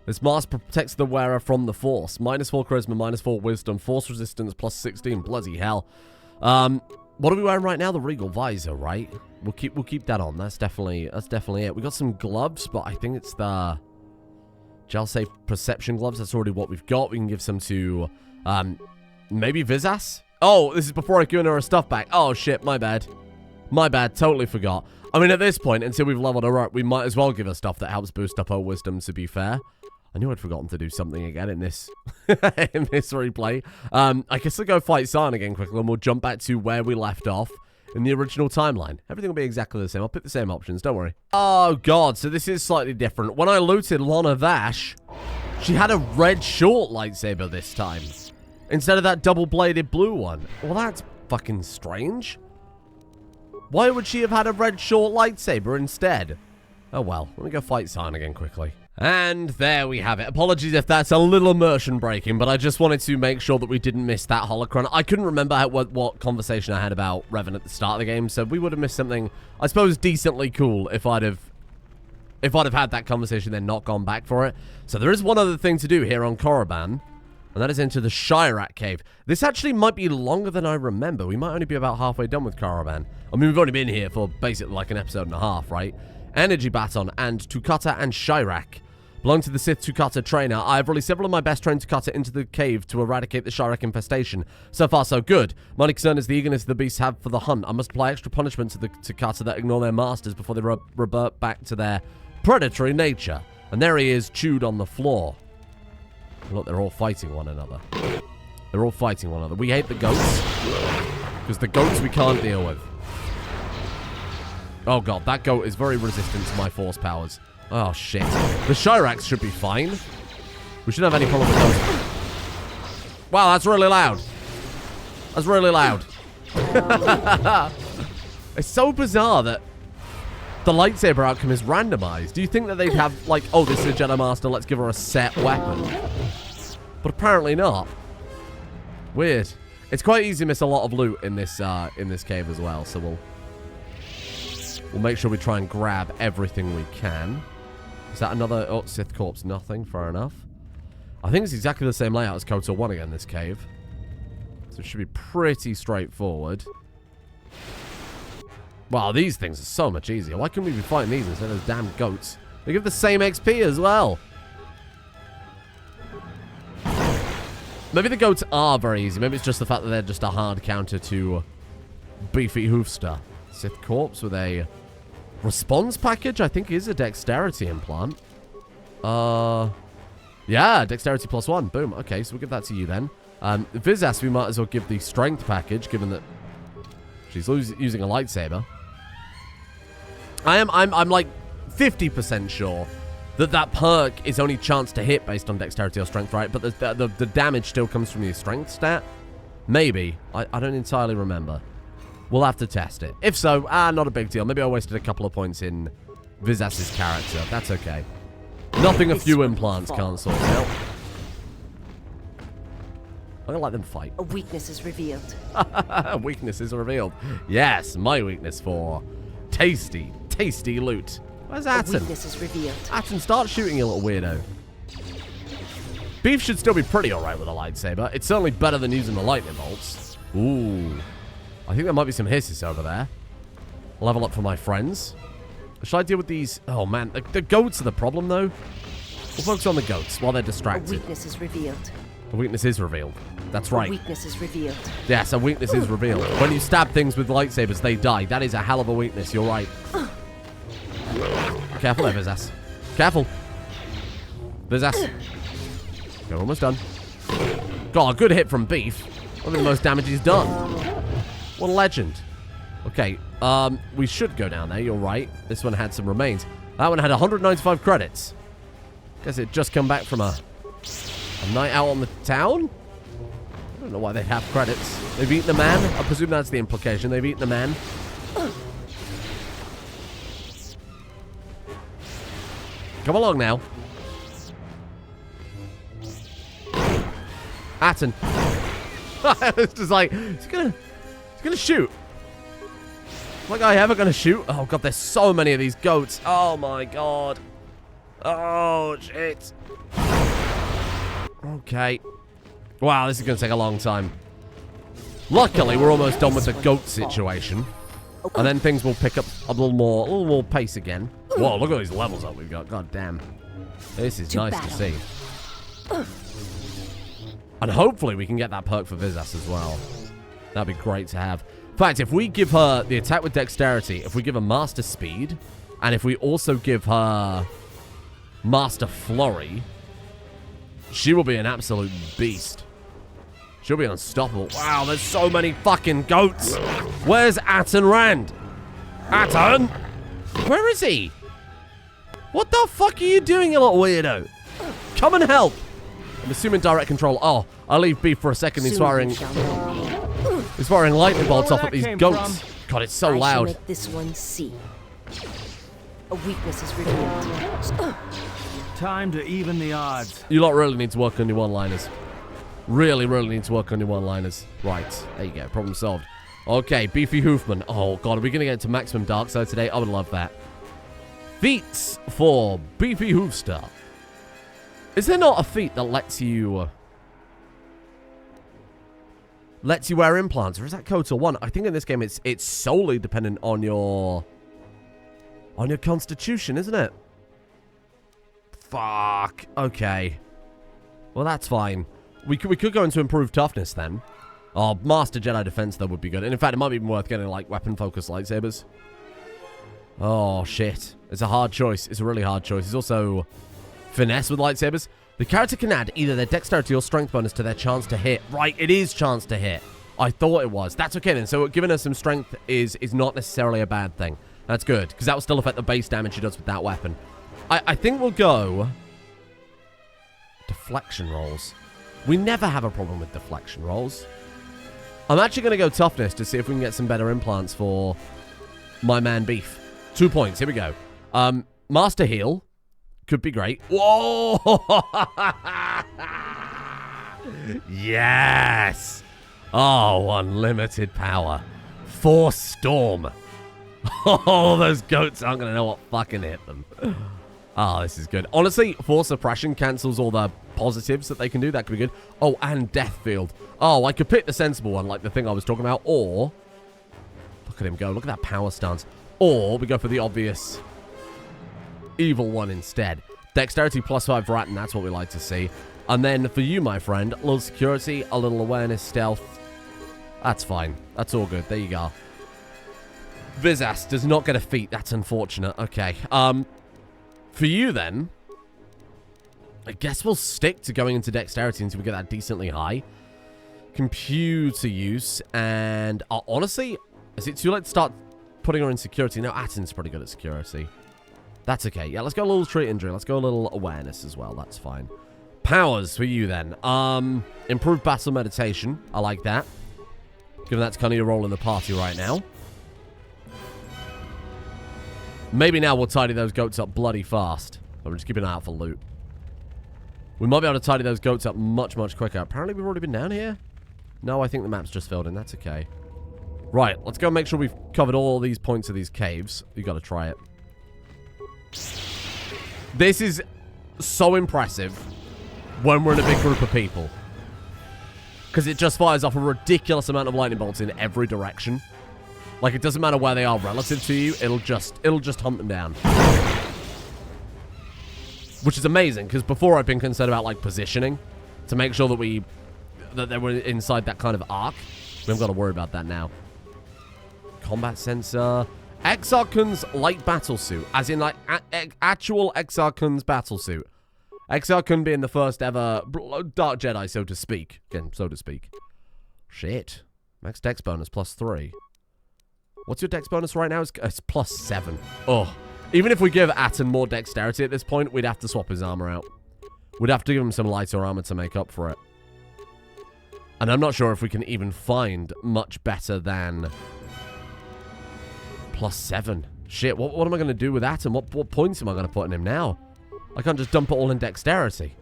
A: This mask protects the wearer from the Force. -4 charisma, -4 wisdom, Force resistance, +16. Bloody hell. What are we wearing right now? The Regal Visor, right? We'll keep that on. That's definitely it. We got some gloves, but I think it's the Gel Safe Perception gloves. That's already what we've got. We can give some to maybe Vizas. Oh, this is before I give her stuff back. Oh shit, my bad. My bad. Totally forgot. I mean, at this point, until we've leveled her up, we might as well give her stuff that helps boost up her wisdom, to be fair. I knew I'd forgotten to do something again in this in this replay. I guess I'll go fight Sion again quickly, and we'll jump back to where we left off in the original timeline. Everything will be exactly the same. I'll pick the same options, don't worry. Oh, God, so this is slightly different. When I looted Lana Vash, she had a red short lightsaber this time, instead of that double-bladed blue one. Well, that's fucking strange. Why would she have had a red short lightsaber instead? Oh, well, let me go fight Sion again quickly. And there we have it. Apologies if that's a little immersion breaking, but I just wanted to make sure that we didn't miss that holocron. I couldn't remember what conversation I had about Revan at the start of the game, so we would have missed something, I suppose, decently cool if I'd have had that conversation then not gone back for it. So there is one other thing to do here on Korriban, and that is into the Shyrack cave. This actually might be longer than I remember. We might only be about halfway done with Korriban. I mean, we've only been here for basically like an episode and a half, right? Energy Baton and Tukata and Shyrack. Belong to the Sith Tukata trainer. I have released several of my best trained Tukata into the cave to eradicate the Shyrack infestation. So far, so good. My only concern is the eagerness the beasts have for the hunt. I must apply extra punishment to the Tukata that ignore their masters before they revert back to their predatory nature. And there he is, chewed on the floor. Look, they're all fighting one another. They're all fighting one another. We hate the goats, because the goats we can't deal with. Oh, God, that goat is very resistant to my force powers. Oh, shit. The Shyracks should be fine. We shouldn't have any problem with those. Wow, that's really loud. That's really loud. It's so bizarre that the lightsaber outcome is randomized. Do you think that they'd have, like, oh, this is a Jedi Master, let's give her a set weapon? But apparently not. Weird. It's quite easy to miss a lot of loot in this cave as well, so we'll make sure we try and grab everything we can. Is that another... Oh, Sith Corpse. Nothing. Fair enough. I think it's exactly the same layout as KOTOR 1 again, this cave. So it should be pretty straightforward. Wow, these things are so much easier. Why couldn't we be fighting these instead of those damn goats? They give the same XP as well. Maybe the goats are very easy. Maybe it's just the fact that they're just a hard counter to Beefy Hoofster. Sith Corpse with a... response package, I think, is a dexterity implant. Yeah, dexterity +1. Boom. Okay, so we'll give that to you then. Vizas, we might as well give the strength package, given that she's using a lightsaber. I'm like 50% sure that perk is only chance to hit based on dexterity or strength, right? But the damage still comes from your strength stat. Maybe. I don't entirely remember. We'll have to test it. If so, not a big deal. Maybe I wasted a couple of points in Vizas's character. That's okay. Nothing a few implants can't sort out. I'm gonna let them fight.
C: A weakness is revealed.
A: Weakness is revealed. Yes, my weakness for tasty, tasty loot. Where's Atten?
C: A weakness is revealed.
A: Atten, start shooting, you little weirdo. Beef should still be pretty alright with a lightsaber. It's certainly better than using the lightning bolts. Ooh. I think there might be some hisses over there. Level up for my friends. Should I deal with these? Oh, man. The goats are the problem, though. We'll focus on the goats while they're distracted.
C: A weakness is revealed.
A: A weakness is revealed. That's right.
C: A weakness is revealed.
A: Yes, a weakness is revealed. When you stab things with lightsabers, they die. That is a hell of a weakness. You're right. Careful there, Vizas. Careful. Vizas. You're almost done. God, a good hit from Beef. One of the most damage he's done. What a legend. Okay, we should go down there. You're right. This one had some remains. That one had 195 credits. Guess it just come back from a night out on the town? I don't know why they'd have credits. They've eaten a man? I presume that's the implication. They've eaten a man. Come along now. Atten. It's just like, he's gonna shoot. Like I ever gonna shoot? Oh god, there's so many of these goats. Oh my god. Oh shit. Okay. Wow, this is gonna take a long time. Luckily, we're almost done with the goat situation. And then things will pick up a little more pace again. Whoa, look at these levels up we've got. God damn. This is nice to see. And hopefully we can get that perk for Vizas as well. That'd be great to have. In fact, if we give her the attack with dexterity, if we give her master speed, and if we also give her master flurry, she will be an absolute beast. She'll be unstoppable. Wow, there's so many fucking goats. Where's Atten Rand? Atten? Where is he? What the fuck are you doing, you little weirdo? Come and help. I'm assuming direct control. Oh, I'll leave Beef for a second. He's firing lightning bolts off at these goats. God, it's so loud.
C: I shall make this one see. A weakness is revealed.
B: Time to even the odds.
A: You lot really need to work on your one-liners. Really, really need to work on your one-liners. Right, there you go. Problem solved. Okay, Beefy Hoofman. Oh, God, are we going to get into maximum dark side today? I would love that. Feats for Beefy Hoofstar. Is there not a feat that lets you wear implants, or is that KOTOR 1? I think in this game it's solely dependent on your constitution, isn't it? Fuck. Okay. Well, that's fine. We could go into improved toughness then. Oh, Master Jedi Defense, though, would be good. And in fact, it might be worth getting, like, weapon-focused lightsabers. Oh, shit. It's a hard choice. It's a really hard choice. It's also finesse with lightsabers. The character can add either their dexterity or strength bonus to their chance to hit. Right, it is chance to hit. I thought it was. That's okay, then. So giving her some strength is not necessarily a bad thing. That's good, because that will still affect the base damage she does with that weapon. I think we'll go deflection rolls. We never have a problem with deflection rolls. I'm actually going to go toughness to see if we can get some better implants for my man Beef. 2 points. Here we go. Master heal. Could be great. Whoa! Yes! Oh, unlimited power. Force Storm. Oh, those goats aren't going to know what fucking hit them. Oh, this is good. Honestly, Force Suppression cancels all the positives that they can do. That could be good. Oh, and Death Field. Oh, I could pick the sensible one, like the thing I was talking about. Or, look at him go. Look at that power stance. Or, we go for the obvious evil one instead. Dexterity +5 for Atten. That's what we like to see. And then for you, my friend, a little security, a little awareness, stealth. That's fine. That's all good. There you go. Vizas does not get a feat. That's unfortunate. Okay. For you, then, I guess we'll stick to going into dexterity until we get that decently high. Computer use. And honestly, is it too late to start putting her in security? No, Atten's pretty good at security. That's okay. Yeah, let's go a little treat injury. Let's go a little awareness as well. That's fine. Powers for you, then. Improved battle meditation. I like that. Given that's kind of your role in the party right now. Maybe now we'll tidy those goats up bloody fast. I'm just keeping an eye out for loot. We might be able to tidy those goats up much, much quicker. Apparently we've already been down here. No, I think the map's just filled in. That's okay. Right, let's go make sure we've covered all these points of these caves. You got to try it. This is so impressive. when we're in a big group of people. Because it just fires off a ridiculous amount of lightning bolts in every direction. Like, it doesn't matter where they are relative to you, it'll just hunt them down. Which is amazing, because before I've been concerned about, like, positioning to make sure that they were inside that kind of arc. We haven't got to worry about that now. Combat sensor. Exarchon's light battle suit. As in, like, actual Exarchon's battle suit. Exarchon being the first ever Dark Jedi, so to speak. Again, so to speak. Shit. Max dex bonus +3. What's your dex bonus right now? It's +7. Oh. Even if we give Atton more dexterity at this point, we'd have to swap his armor out. We'd have to give him some lighter armor to make up for it. And I'm not sure if we can even find much better than +7. Shit, what am I going to do with Atton? What points am I going to put in him now? I can't just dump it all in dexterity.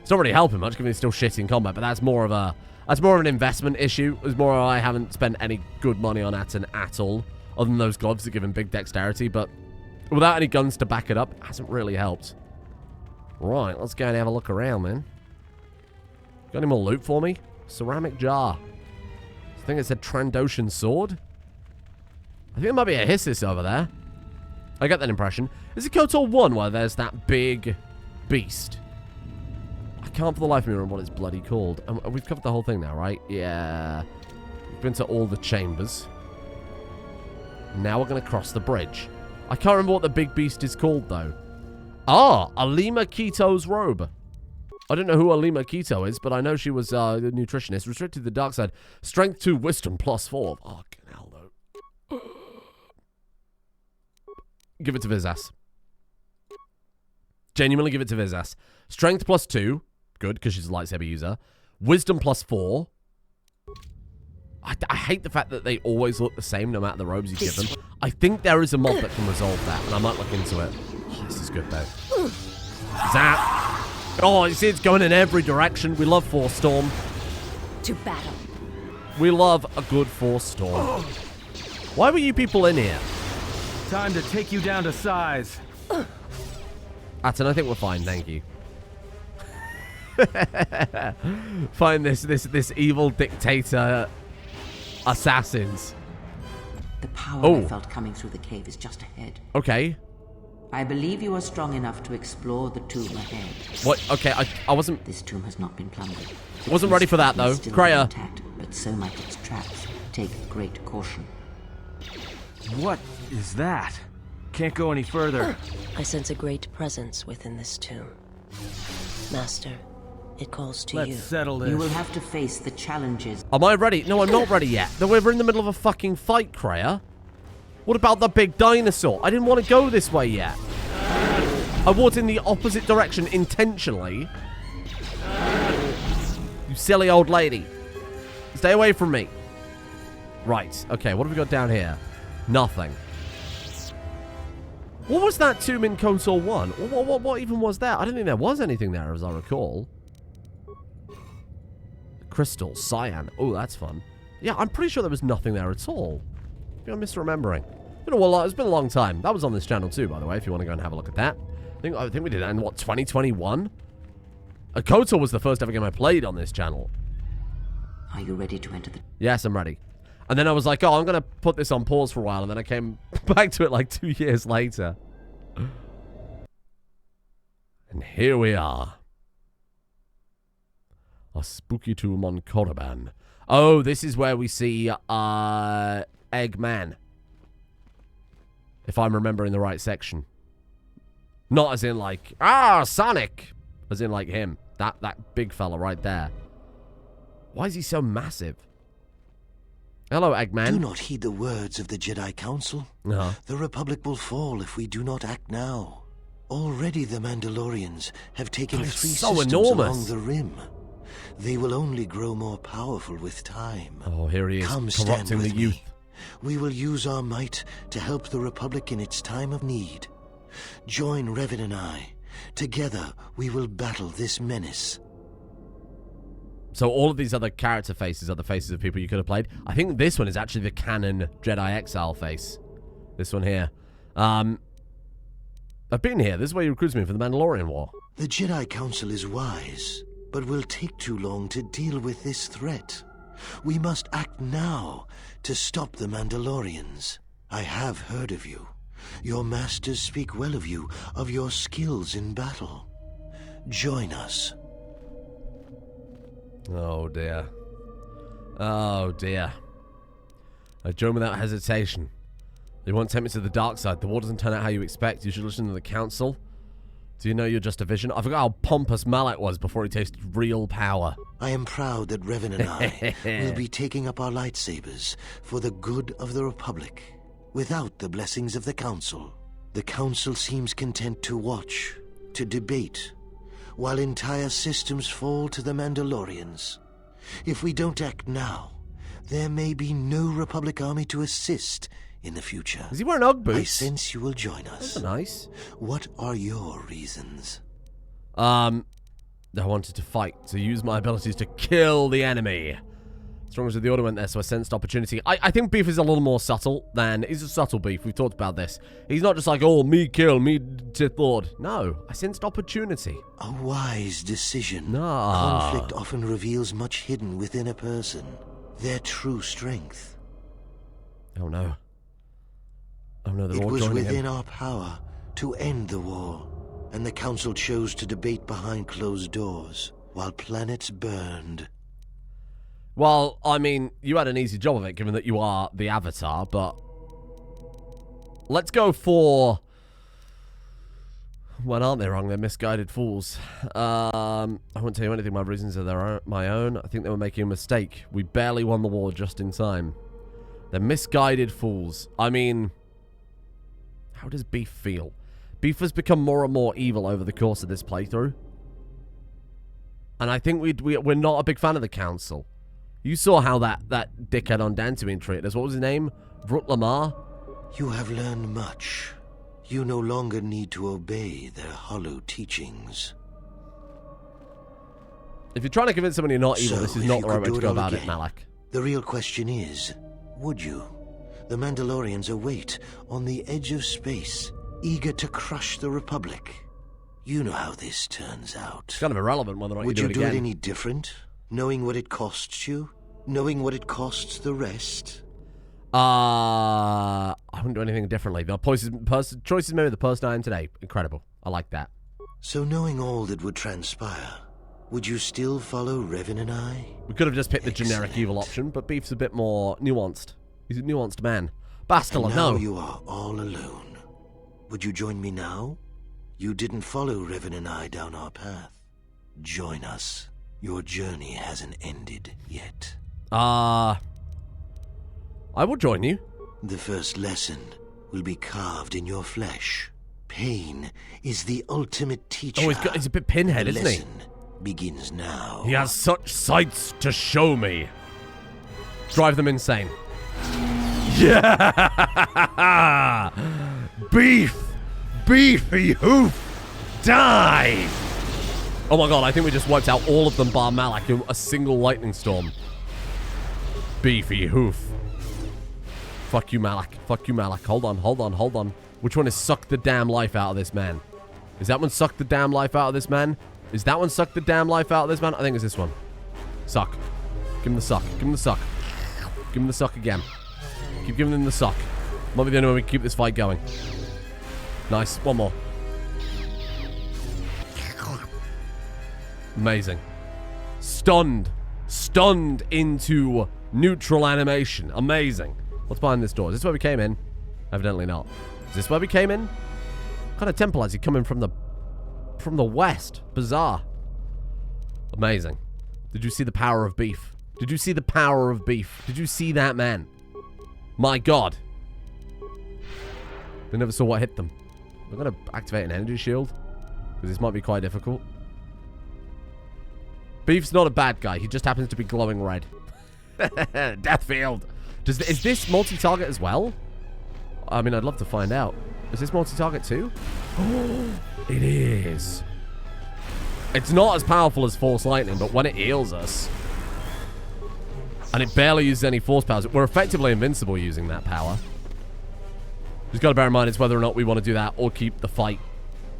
A: It's not really helping much, given he's still shit in combat, but that's more of an investment issue. It's more of I haven't spent any good money on Atton at all, other than those gloves that give him big dexterity, but without any guns to back it up, it hasn't really helped. Right, let's go and have a look around, man. Got any more loot for me? Ceramic jar. I think it's a Trandoshan sword. I think there might be a Hissis over there. I get that impression. Is it KOTOR 1 where there's that big beast? I can't for the life of me remember what it's bloody called. We've covered the whole thing now, right? Yeah. We've been to all the chambers. Now we're going to cross the bridge. I can't remember what the big beast is called, though. Ah, Alima Keto's robe. I don't know who Alima Keto is, but I know she was a nutritionist. Restricted to the dark side. Strength 2, wisdom +4. Oh, hell, though. Give it to Vizas. Genuinely give it to Vizas. Strength +2. Good, because she's a lightsaber user. Wisdom +4. I hate the fact that they always look the same no matter the robes you give them. I think there is a mod that can resolve that, and I might look into it. Oh, this is good, though. Zap. Oh, you see, it's going in every direction. We love Force Storm.
C: To battle.
A: We love a good Force Storm. Why were you people in here?
B: Time to take you down to size.
A: Atton, I think we're fine, thank you. Find this evil dictator assassins.
E: The power I felt coming through the cave is just ahead.
A: Okay.
E: I believe you are strong enough to explore the tomb ahead.
A: What? Okay, I wasn't...
E: This tomb has not been plundered.
A: Wasn't ready for that, though. Kreia.
E: Intact, but so might its traps. Take great caution.
B: What is that? Can't go any further.
C: I sense a great presence within this tomb. Master, it calls to you.
B: Let's settle this.
E: You will have to face the challenges.
A: Am I ready? No, I'm not ready yet. No, we're in the middle of a fucking fight, Kreia. What about the big dinosaur? I didn't want to go this way yet. I walked in the opposite direction intentionally. You silly old lady. Stay away from me. Right. Okay, what have we got down here? Nothing. What was that tomb in KOTOR 1? What even was that? I don't think there was anything there, as I recall. Crystal, cyan. Oh, that's fun. Yeah, I'm pretty sure there was nothing there at all. I'm misremembering. It's been a long time. That was on this channel too, by the way, if you want to go and have a look at that. I think we did that in, what, 2021? KOTOR was the first ever game I played on this channel.
E: Are you ready to enter the...
A: Yes, I'm ready. And then I was like, oh, I'm going to put this on pause for a while, and then I came back to it like 2 years later. And here we are. A spooky tomb on Korriban. Oh, this is where we see Eggman. If I'm remembering the right section. Not as in like, Sonic. As in like him. That big fella right there. Why is he so massive? Hello, Eggman.
F: Do not heed the words of the Jedi Council. The Republic will fall if we do not act now. Already the Mandalorians have taken 3 systems along the rim. They will only grow more powerful with time.
A: Oh, here he is,
F: Come
A: corrupting the youth.
F: Me. We will use our might to help the Republic in its time of need. Join Revan and I. Together, we will battle this menace.
A: So all of these other character faces are the faces of people you could have played. I think this one is actually the canon Jedi Exile face. This one here. I've been here. This is where you recruited me for the Mandalorian War.
F: The Jedi Council is wise. but will take too long to deal with this threat. We must act now to stop the Mandalorians. I have heard of you. Your masters speak well of you, of your skills in battle. Join us.
A: Oh, dear. Oh, dear. I join without hesitation. You won't take me to the dark side. The war doesn't turn out how you expect. You should listen to the council. Do you know you're just a vision? I forgot how pompous Malak was before he tasted real power.
F: I am proud that Revan and I will be taking up our lightsabers for the good of the Republic, without the blessings of the Council. The Council seems content to watch, to debate, while entire systems fall to the Mandalorians. If we don't act now, there may be no Republic army to assist in the future.
A: Is he wearing Ugg boots?
F: I sense you will join us.
A: That's nice.
F: What are your reasons?
A: I wanted to fight, to use my abilities to kill the enemy. Strong as the order went there, so I sensed opportunity. I think Beef is a little more subtle than... He's a subtle Beef. We've talked about this. He's not just like, oh, me kill, me Sith Lord. No, I sensed opportunity.
F: A wise decision.
A: No.
F: Conflict often reveals much hidden within a person. Their true strength.
A: Oh, no. Oh, no, they're
F: it
A: all
F: was
A: joining
F: within
A: him.
F: our power to end the war, and the Council chose to debate behind closed doors, while planets burned.
A: Well, I mean, you had an easy job of it, given that you are the Avatar, but... Let's go for... Well, aren't they wrong? They're misguided fools. I won't tell you anything. My reasons are my own. I think they were making a mistake. We barely won the war just in time. They're misguided fools. I mean... How does Beef feel? Beef has become more and more evil over the course of this playthrough. And I think we're not a big fan of the Council. You saw how that dickhead on Dantooine treated us. What was his name? Vrut Lamar?
F: You have learned much. You no longer need to obey their hollow teachings.
A: If you're trying to convince someone you're not evil, this is not the right way to go about it,
F: again,
A: Malak.
F: The real question is, would you? The Mandalorians await on the edge of space, eager to crush the Republic. You know how this turns out.
A: It's kind of irrelevant whether or not
F: Would
A: you
F: you
A: do it again.
F: any different? Knowing what it costs you? Knowing what it costs the rest?
A: I wouldn't do anything differently. The choices made with the person I am today. Incredible. I like that.
F: So knowing all that would transpire, would you still follow Revan and I?
A: We could have just picked the generic evil option, but Beef's a bit more nuanced. He's a nuanced man. Bastila,
F: and now
A: no.
F: you are all alone. Would you join me now? You didn't follow Revan and I down our path. Join us. Your journey hasn't ended yet.
A: I will join you.
F: The first lesson will be carved in your flesh. Pain is the ultimate teacher.
A: Oh, he's a bit pinhead, isn't he?
F: The lesson begins now.
A: He has such sights to show me. Drive them insane. Yeah! Beef! Beefy Hoof! Die! Oh my god, I think we just wiped out all of them bar Malak in a single lightning storm. Beefy Hoof. Fuck you, Malak. Fuck you, Malak. Hold on, hold on, hold on. Which one is suck the damn life out of this man? Is that one suck the damn life out of this man? Is that one suck the damn life out of this man? I think it's this one. Suck. Give him the suck. Give him the suck. Give him the suck again. Keep giving him the suck. Might be the only way we can keep this fight going. Nice. One more. Amazing. Stunned. Stunned into neutral animation. Amazing. What's behind this door? Is this where we came in? Evidently not. Is this where we came in? What kind of temple has he coming from the west? Bizarre. Amazing. Did you see the power of Beef? Did you see the power of Beef? Did you see that man? My god. They never saw what hit them. We're going to activate an energy shield, because this might be quite difficult. Beef's not a bad guy. He just happens to be glowing red. Deathfield. Is this multi-target as well? I mean, I'd love to find out. Is this multi-target too? Oh, it is. It's not as powerful as Force Lightning, but when it heals us, and it barely uses any force powers, we're effectively invincible using that power. Just got to bear in mind it's whether or not we want to do that or keep the fight,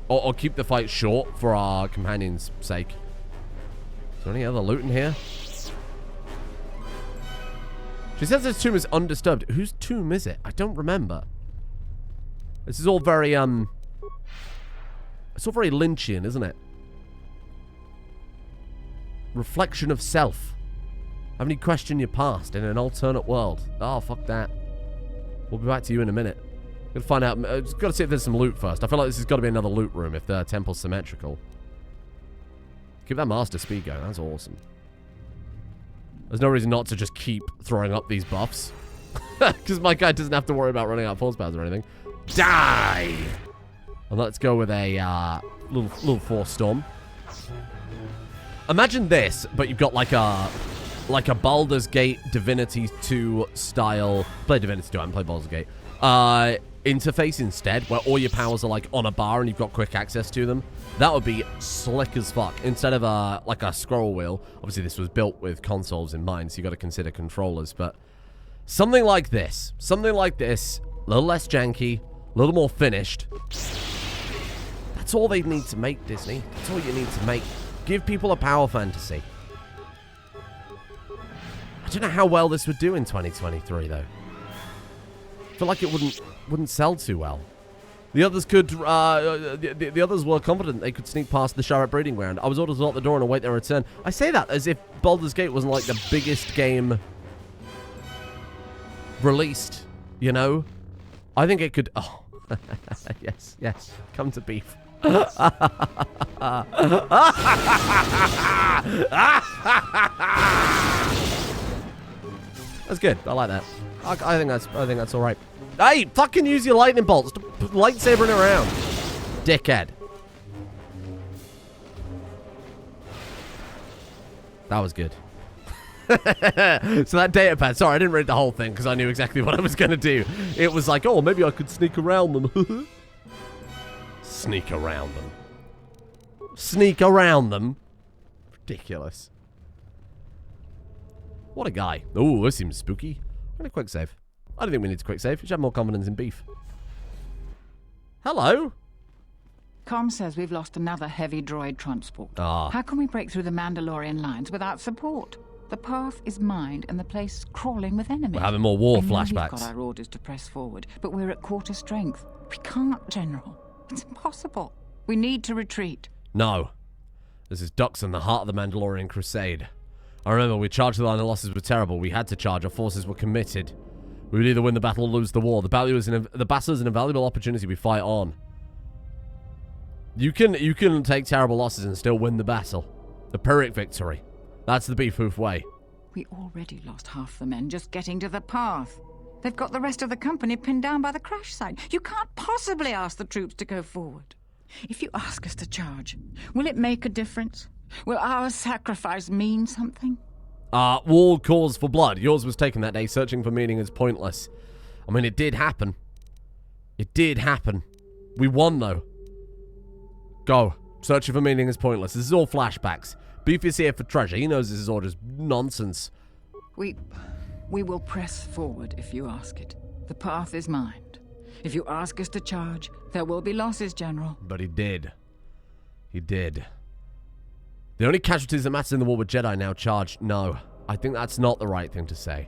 A: or keep the fight short for our companion's sake. there any other loot in here? She says this tomb is undisturbed. Whose tomb is it? I don't remember. This is all very, it's all very Lynchian, isn't it? Reflection of self. Haven't you questioned your past in an alternate world? Oh, fuck that. We'll be back to you in a minute. Gotta find out. Just gotta see if there's some loot first. I feel like this has got to be another loot room if the temple's symmetrical. Keep that master speed going. That's awesome. There's no reason not to just keep throwing up these buffs. Because my guy doesn't have to worry about running out of force powers or anything. Die! And let's go with a little force storm. Imagine this, but you've got like a Baldur's Gate Divinity 2 style. Play Divinity 2, I haven't played Baldur's Gate. Interface instead, where all your powers are like on a bar and you've got quick access to them. That would be slick as fuck. Instead of like a scroll wheel. Obviously this was built with consoles in mind, so you got to consider controllers, but something like this. Something like this, a little less janky, a little more finished. That's all they need to make, Disney. That's all you need to make. Give people a power fantasy. I don't know how well this would do in 2023 though. I feel like it wouldn't sell too well. The others could, the others were confident they could sneak past the Shyrack breeding ground. I was ordered to lock the door and await their return. I say that as if Baldur's Gate wasn't like the biggest game released, you know? I think it could, oh, yes, come to Beef. That's good, I like that. I think that's all right. Hey, fucking use your lightning bolts. Lightsabering around, dickhead. That was good. So that data pad. Sorry, I didn't read the whole thing because I knew exactly what I was gonna do. It was like, oh, maybe I could sneak around them. Sneak around them. Sneak around them. Ridiculous. What a guy. Oh, this seems spooky. I'm gonna quick save. I don't think we need to quick save. We should have more confidence in Beef. Hello?
G: Com says we've lost another heavy droid transport. How can we break through the Mandalorian lines without support? The path is mined and the place is crawling with enemies.
A: We're having more war
G: I know
A: flashbacks.
G: We've got our orders to press forward, but we're at quarter strength. We can't, General. It's impossible. We need to retreat.
A: No. This is Dux in the heart of the Mandalorian Crusade. I remember we charged the line, the losses were terrible. We had to charge, our forces were committed. We would either win the battle or lose the war. The battle is an invaluable opportunity. We fight on. You can take terrible losses and still win the battle. The Pyrrhic victory. That's the Beef Hoof way.
G: We already lost half the men just getting to the path. They've got the rest of the company pinned down by the crash site. You can't possibly ask the troops to go forward. If you ask us to charge, will it make a difference? Will our sacrifice mean something?
A: War calls for blood. Yours was taken that day. Searching for meaning is pointless. I mean, it did happen. It did happen. We won, though. Go. Searching for meaning is pointless. This is all flashbacks. Beef is here for treasure. He knows this is all just nonsense.
G: We will press forward if you ask it. The path is mined. If you ask us to charge, there will be losses, General.
A: But he did. He did. The only casualties that matter in the war with Jedi now charge. No, I think that's not the right thing to say.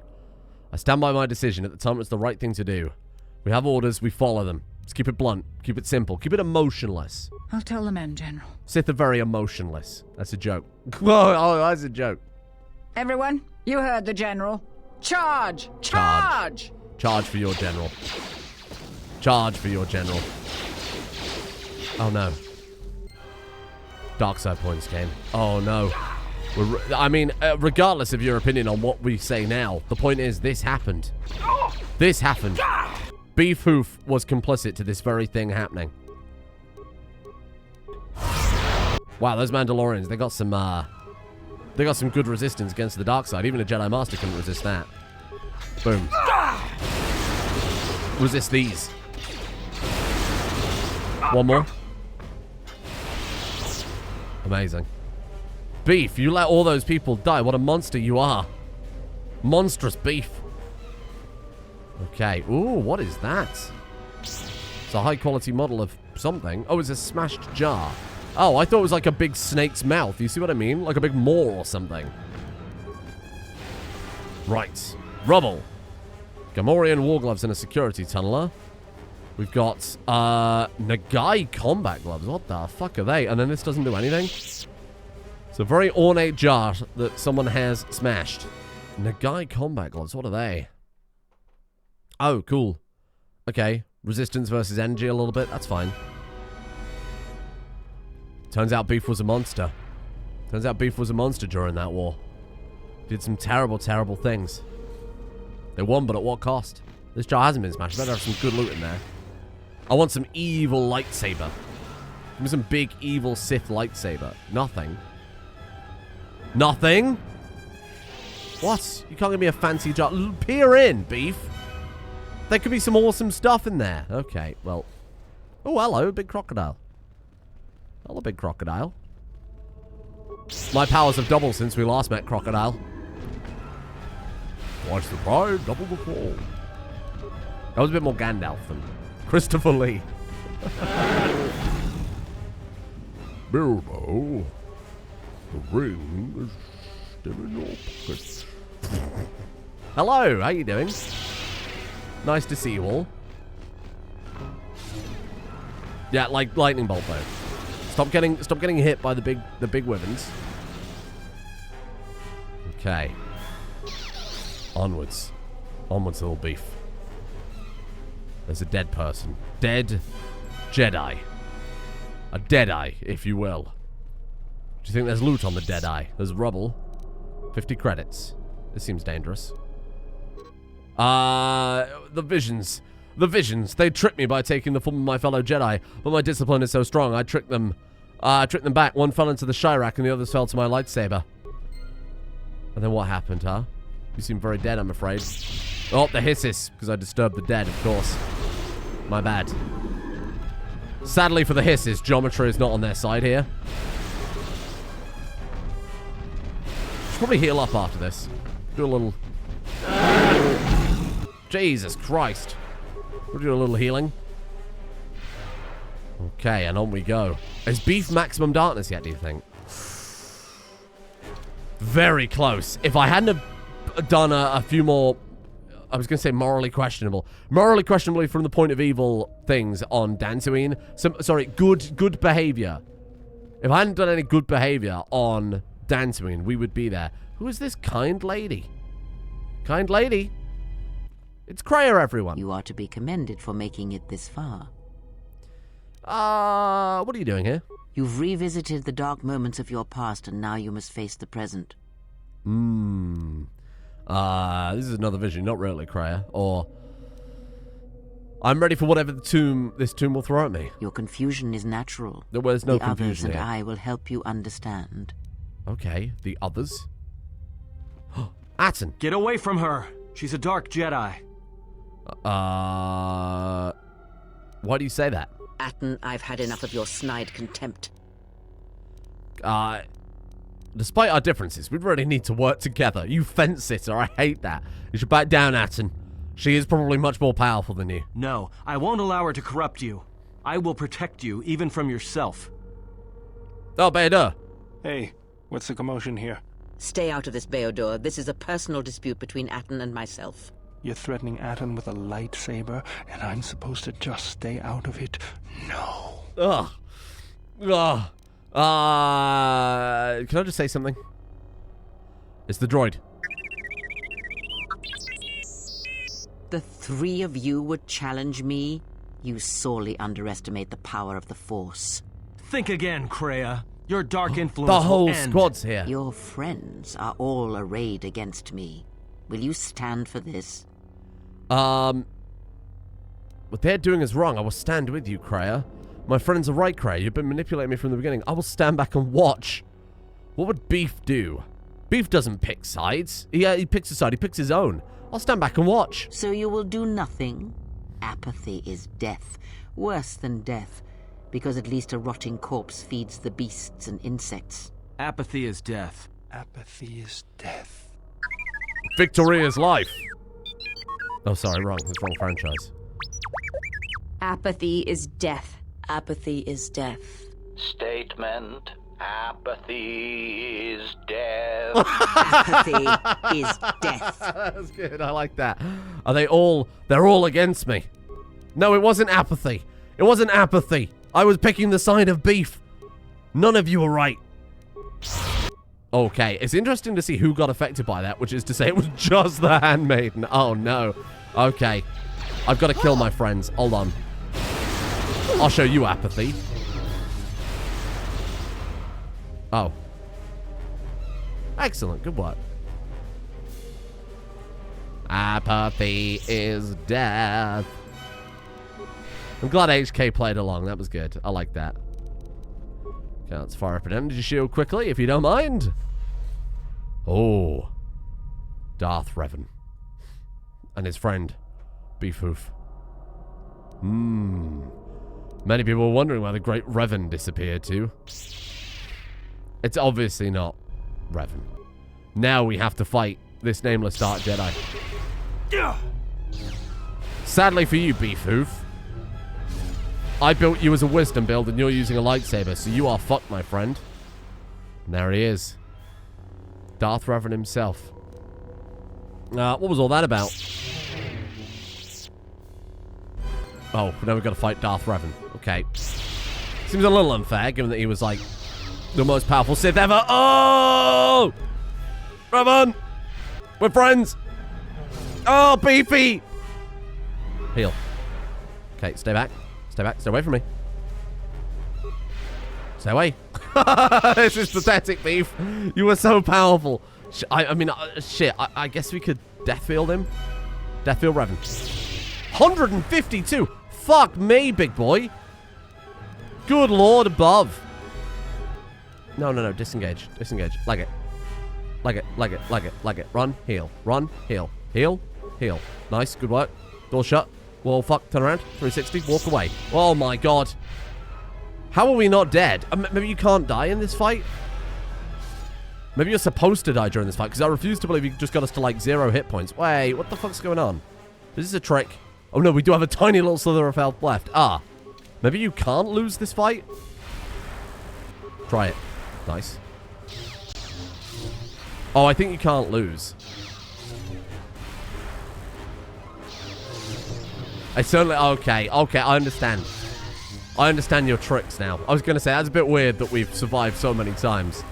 A: I stand by my decision. At the time, it's the right thing to do. We have orders, we follow them. Let's keep it blunt, keep it simple, keep it emotionless.
G: I'll tell the men, General.
A: Sith are very emotionless. That's a joke. Oh, that's a joke.
G: Everyone, you heard the General. Charge! Charge!
A: Charge for your General. Charge for your General. Oh, no. Dark side points came. Oh, no. I mean, regardless of your opinion on what we say now, the point is this happened. This happened. Beef Hoof was complicit to this very thing happening. Wow, those Mandalorians, they got some good resistance against the dark side. Even a Jedi Master couldn't resist that. Boom. Resist these. One more. Amazing. Beef, you let all those people die. What a monster you are. Monstrous Beef. Okay. Ooh, what is that? It's a high-quality model of something. Oh, it's a smashed jar. Oh, I thought it was like a big snake's mouth. You see what I mean? Like a big maw or something. Right. Rubble. Gamorrean war gloves and a security tunneler. We've got, Nagai combat gloves. What the fuck are they? And then this doesn't do anything? It's a very ornate jar that someone has smashed. Nagai combat gloves. What are they? Oh, cool. Okay. Resistance versus energy a little bit. That's fine. Turns out Beef was a monster. Turns out Beef was a monster during that war. Did some terrible, terrible things. They won, but at what cost? This jar hasn't been smashed. Better have some good loot in there. I want some evil lightsaber. Give me some big, evil Sith lightsaber. Nothing. Nothing? What? You can't give me a fancy jar. Peer in, Beef. There could be some awesome stuff in there. Okay, well. Oh, hello, big crocodile. Hello, big crocodile. My powers have doubled since we last met Crocodile. Twice the pride, double the fall. That was a bit more Gandalf than Christopher Lee. Bilbo, the ring is still in your pocket. Hello, how you doing? Nice to see you all. Yeah, like lightning bolt though. Stop getting hit by the big weapons. Okay. Onwards. Onwards, little Beef. There's a dead person. Dead Jedi. A Deadeye, if you will. Do you think there's loot on the Deadeye? There's rubble. 50 credits. This seems dangerous. The visions. The visions. They tricked me by taking the form of my fellow Jedi, but my discipline is so strong, I tricked them back. One fell into the shyrack and the others fell to my lightsaber. And then what happened, huh? You seem very dead, I'm afraid. Oh, the hisses, because I disturbed the dead, of course. My bad. Sadly for the hisses, geometry is not on their side here. Should probably heal up after this. Do a little... Jesus Christ. We'll do a little healing. Okay, and on we go. Is Beef maximum darkness yet, do you think? Very close. If I hadn't have done a few more... I was going to say morally questionable. Morally questionably from the point of evil things on Dantooine. Sorry, good behavior. If I hadn't done any good behavior on Dantooine, we would be there. Who is this kind lady? Kind lady? It's Kreia, everyone.
E: You are to be commended for making it this far.
A: What are you doing here?
E: You've revisited the dark moments of your past, and now you must face the present.
A: This is another vision, not really, Kreia. Or... I'm ready for whatever this tomb will throw at me.
E: Your confusion is natural.
A: There's no confusion
E: here. The others and
A: here.
E: I will help you understand.
A: Okay, the others? Atten.
B: Get away from her! She's a dark Jedi.
A: Why do you say that?
E: Atten, I've had enough of your snide contempt.
A: Despite our differences, we really need to work together. You fence sitter, I hate that. You should back down, Atten. She is probably much more powerful than you.
B: No, I won't allow her to corrupt you. I will protect you, even from yourself.
A: Oh, Beodor.
H: Hey, what's the commotion here?
E: Stay out of this, Beodor. This is a personal dispute between Atten and myself.
H: You're threatening Atten with a lightsaber, and I'm supposed to just stay out of it? No.
A: Ugh. Ugh. Can I just say something? It's the droid.
E: The three of you would challenge me? You sorely underestimate the power of the Force.
B: Think again, Kreia. Your dark influence
A: The whole
B: will end.
A: squad's here.
E: Your friends are all arrayed against me. Will you stand for this?
A: What they're doing is wrong. I will stand with you, Kreia. My friends are right, Kreia. You've been manipulating me from the beginning. I will stand back and watch. What would Beef do? Beef doesn't pick sides. He picks a side. He picks his own. I'll stand back and watch.
E: So you will do nothing? Apathy is death. Worse than death. Because at least a rotting corpse feeds the beasts and insects.
B: Apathy is death.
H: Apathy is death.
A: Victory is life. Oh, sorry, wrong. That's wrong franchise.
I: Apathy is death.
C: Apathy is death.
I: Statement: apathy is death.
E: Apathy is death.
A: That's good. I like that. Are they all... They're all against me. No, it wasn't apathy. It wasn't apathy. I was picking the side of beef. None of you are right. Okay, it's interesting to see who got affected by that, which is to say it was just the handmaiden. Oh, no. Okay. I've got to kill my friends. Hold on. I'll show you apathy. Oh. Excellent. Good work. Apathy is death. I'm glad HK played along. That was good. I like that. Okay, let's fire up an energy shield quickly, if you don't mind. Oh. Darth Revan. And his friend, Beef Hoof. Many people were wondering why the great Revan disappeared too. It's obviously not Revan. Now we have to fight this nameless Dark Jedi. Sadly for you, Beef Hoof, I built you as a wisdom build and you're using a lightsaber, so you are fucked, my friend. And there he is. Darth Revan himself. What was all that about? Oh, now we've got to fight Darth Revan. Okay. Seems a little unfair, given that he was, like, the most powerful Sith ever. Oh! Revan! We're friends! Oh, Beefy! Heal. Okay, stay back. Stay back. Stay away from me. Stay away. This is pathetic, Beef. You were so powerful. I mean, shit. I guess we could Deathfield him. Deathfield Revan. 152. Fuck me, big boy. Good lord above. No, no, no. Disengage. Disengage. Like it. Like it. Like it. Like it. Like it. Run. Heal. Run. Heal. Heal. Heal. Nice. Good work. Door shut. Well, fuck. Turn around. 360. Walk away. Oh, my God. How are we not dead? Maybe you can't die in this fight? Maybe you're supposed to die during this fight, because I refuse to believe you just got us to, like, 0 hit points. Wait, what the fuck's going on? Is this a trick? Oh, no, we do have a tiny little slither of health left. Ah. Maybe you can't lose this fight? Try it. Nice. Oh, I think you can't lose. I certainly... Okay, okay, I understand. I understand your tricks now. I was going to say, that's a bit weird that we've survived so many times.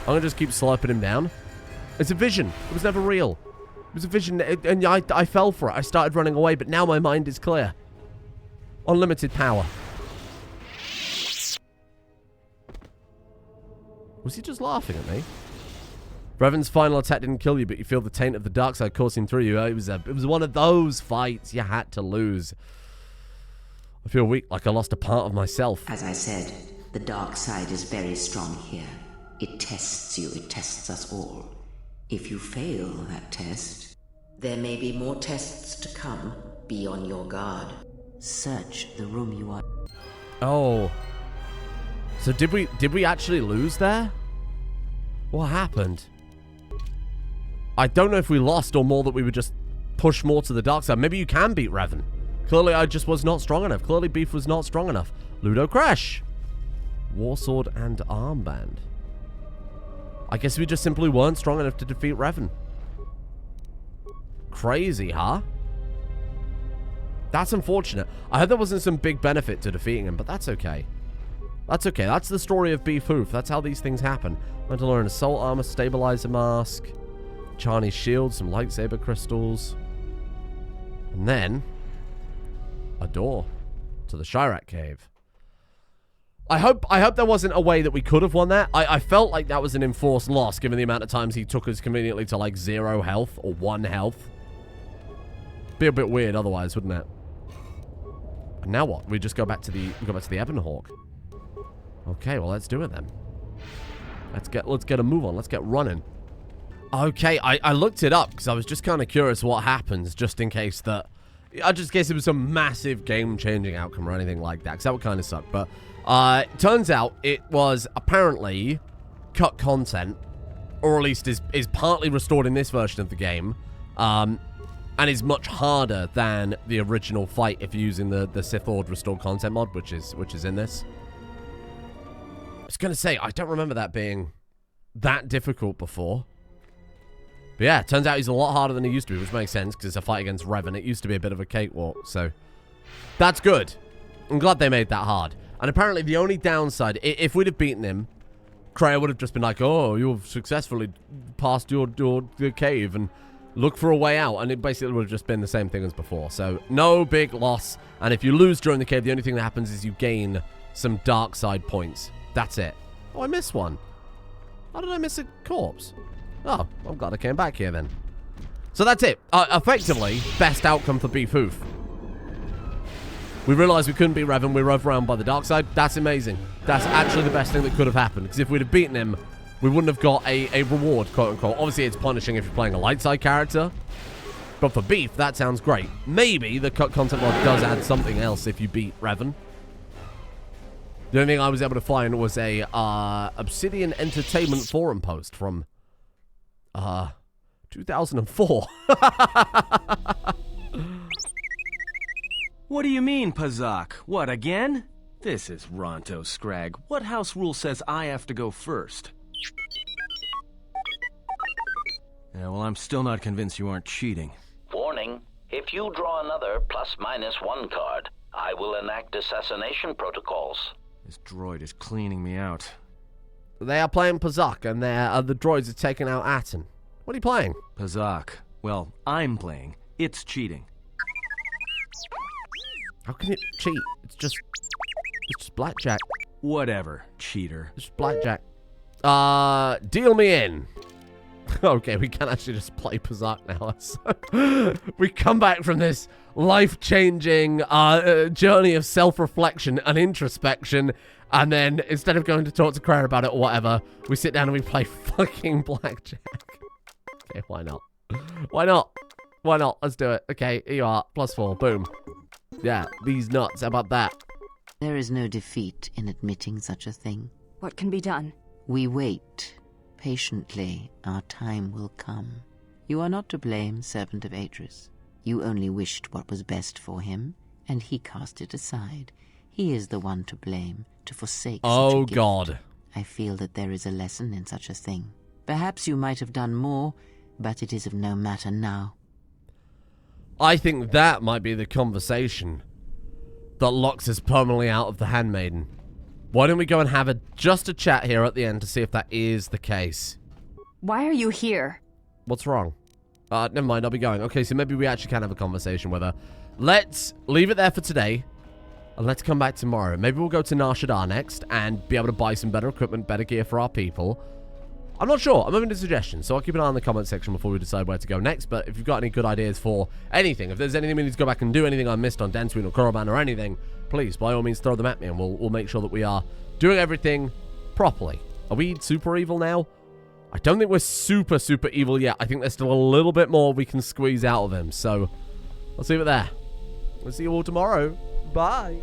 A: I'm going to just keep slurping him down. It's a vision. It was never real. It was a vision, and I fell for it. I started running away, but now my mind is clear. Unlimited power. Was he just laughing at me? Revan's final attack didn't kill you, but you feel the taint of the dark side coursing through you. It was one of those fights you had to lose. I feel weak, like I lost a part of myself.
E: As I said, the dark side is very strong here. It tests you, it tests us all. If you fail that test, there may be more tests to come. Be on your guard. Search the room you are...
A: Oh. So did we actually lose there? What happened? I don't know if we lost or more that we would just push more to the dark side. Maybe you can beat Revan. Clearly I just was not strong enough. Clearly Beef was not strong enough. Ludo Crash. Warsword and Armband. I guess we just simply weren't strong enough to defeat Revan. Crazy, huh? That's unfortunate. I heard there wasn't some big benefit to defeating him, but that's okay. That's okay. That's the story of Beef Hoof. That's how these things happen. Mandalorian Assault Armor, Stabilizer Mask, Chani Shield, some lightsaber crystals. And then... a door to the Shyrack Cave. I hope there wasn't a way that we could have won that. I felt like that was an enforced loss, given the amount of times he took us conveniently to, like, 0 health or 1 health. Be a bit weird otherwise, wouldn't it? And now what? We just go back to the Ebon Hawk. Okay, well, let's do it then. Let's get a move on. Let's get running. Okay, I looked it up because I was just kind of curious what happens, just in case that... just in case it was some massive game-changing outcome or anything like that, because that would kind of suck. But turns out it was apparently cut content, or at least is partly restored in this version of the game. and is much harder than the original fight if you're using the Sith Lord Restored Content mod, which is in this. I was going to say, I don't remember that being that difficult before. But yeah, it turns out he's a lot harder than he used to be, which makes sense, because it's a fight against Revan. It used to be a bit of a cakewalk, so that's good. I'm glad they made that hard. And apparently the only downside, if we'd have beaten him, Kreia would have just been like, oh, you've successfully passed your cave and look for a way out. And it basically would have just been the same thing as before. So no big loss. And if you lose during the cave, the only thing that happens is you gain some dark side points. That's it. Oh, I missed one. How did I miss a corpse? Oh, I'm glad I came back here then. So that's it. Effectively, best outcome for Beef Hoof. We realized we couldn't beat Revan. We were overrun by the dark side. That's amazing. That's actually the best thing that could have happened. Because if we'd have beaten him, we wouldn't have got a reward, quote unquote. Obviously, it's punishing if you're playing a light side character. But for Beef, that sounds great. Maybe the content mod does add something else if you beat Revan. The only thing I was able to find was a Obsidian Entertainment forum post from 2004.
B: What do you mean, Pazak? What, again? This is Ronto Scrag. What house rule says I have to go first? Yeah, well, I'm still not convinced you aren't cheating.
I: Warning, if you draw another +/-1 card, I will enact assassination protocols.
B: This droid is cleaning me out.
A: They are playing Pazak, and the droids are taking out Aten. What are you playing?
B: Pazak. Well, I'm playing. It's cheating.
A: How can it cheat? It's just blackjack.
B: Whatever, cheater.
A: It's just blackjack. Deal me in. Okay, we can actually just play Pazak now. So we come back from this life-changing journey of self-reflection and introspection, and then instead of going to talk to Kreia about it or whatever, we sit down and we play fucking blackjack. Okay, why not? Why not? Why not? Let's do it. Okay, here you are. +4. Boom. Yeah, these nuts. How about that?
E: There is no defeat in admitting such a thing.
J: What can be done?
E: We wait. Patiently, our time will come. You are not to blame, Servant of Atris. You only wished what was best for him, and he cast it aside. He is the one to blame, to forsake such a gift.
A: God.
E: I feel that there is a lesson in such a thing. Perhaps you might have done more, but it is of no matter now.
A: I think that might be the conversation that locks us permanently out of the Handmaiden. Why don't we go and have just a chat here at the end to see if that is the case?
J: Why are you here?
A: What's wrong? Never mind, I'll be going. Okay, so maybe we actually can have a conversation with her. Let's leave it there for today, and let's come back tomorrow. Maybe we'll go to Nar Shaddaa next and be able to buy some better equipment, better gear for our people. I'm not sure. I'm open to suggestions, so I'll keep an eye on the comment section before we decide where to go next. But if you've got any good ideas for anything, if there's anything we need to go back and do, anything I missed on Dantooine or Korriban or anything, please, by all means, throw them at me, and we'll make sure that we are doing everything properly. Are we super evil now? I don't think we're super, super evil yet. I think there's still a little bit more we can squeeze out of him. So, let's leave it there. We'll see you all tomorrow. Bye.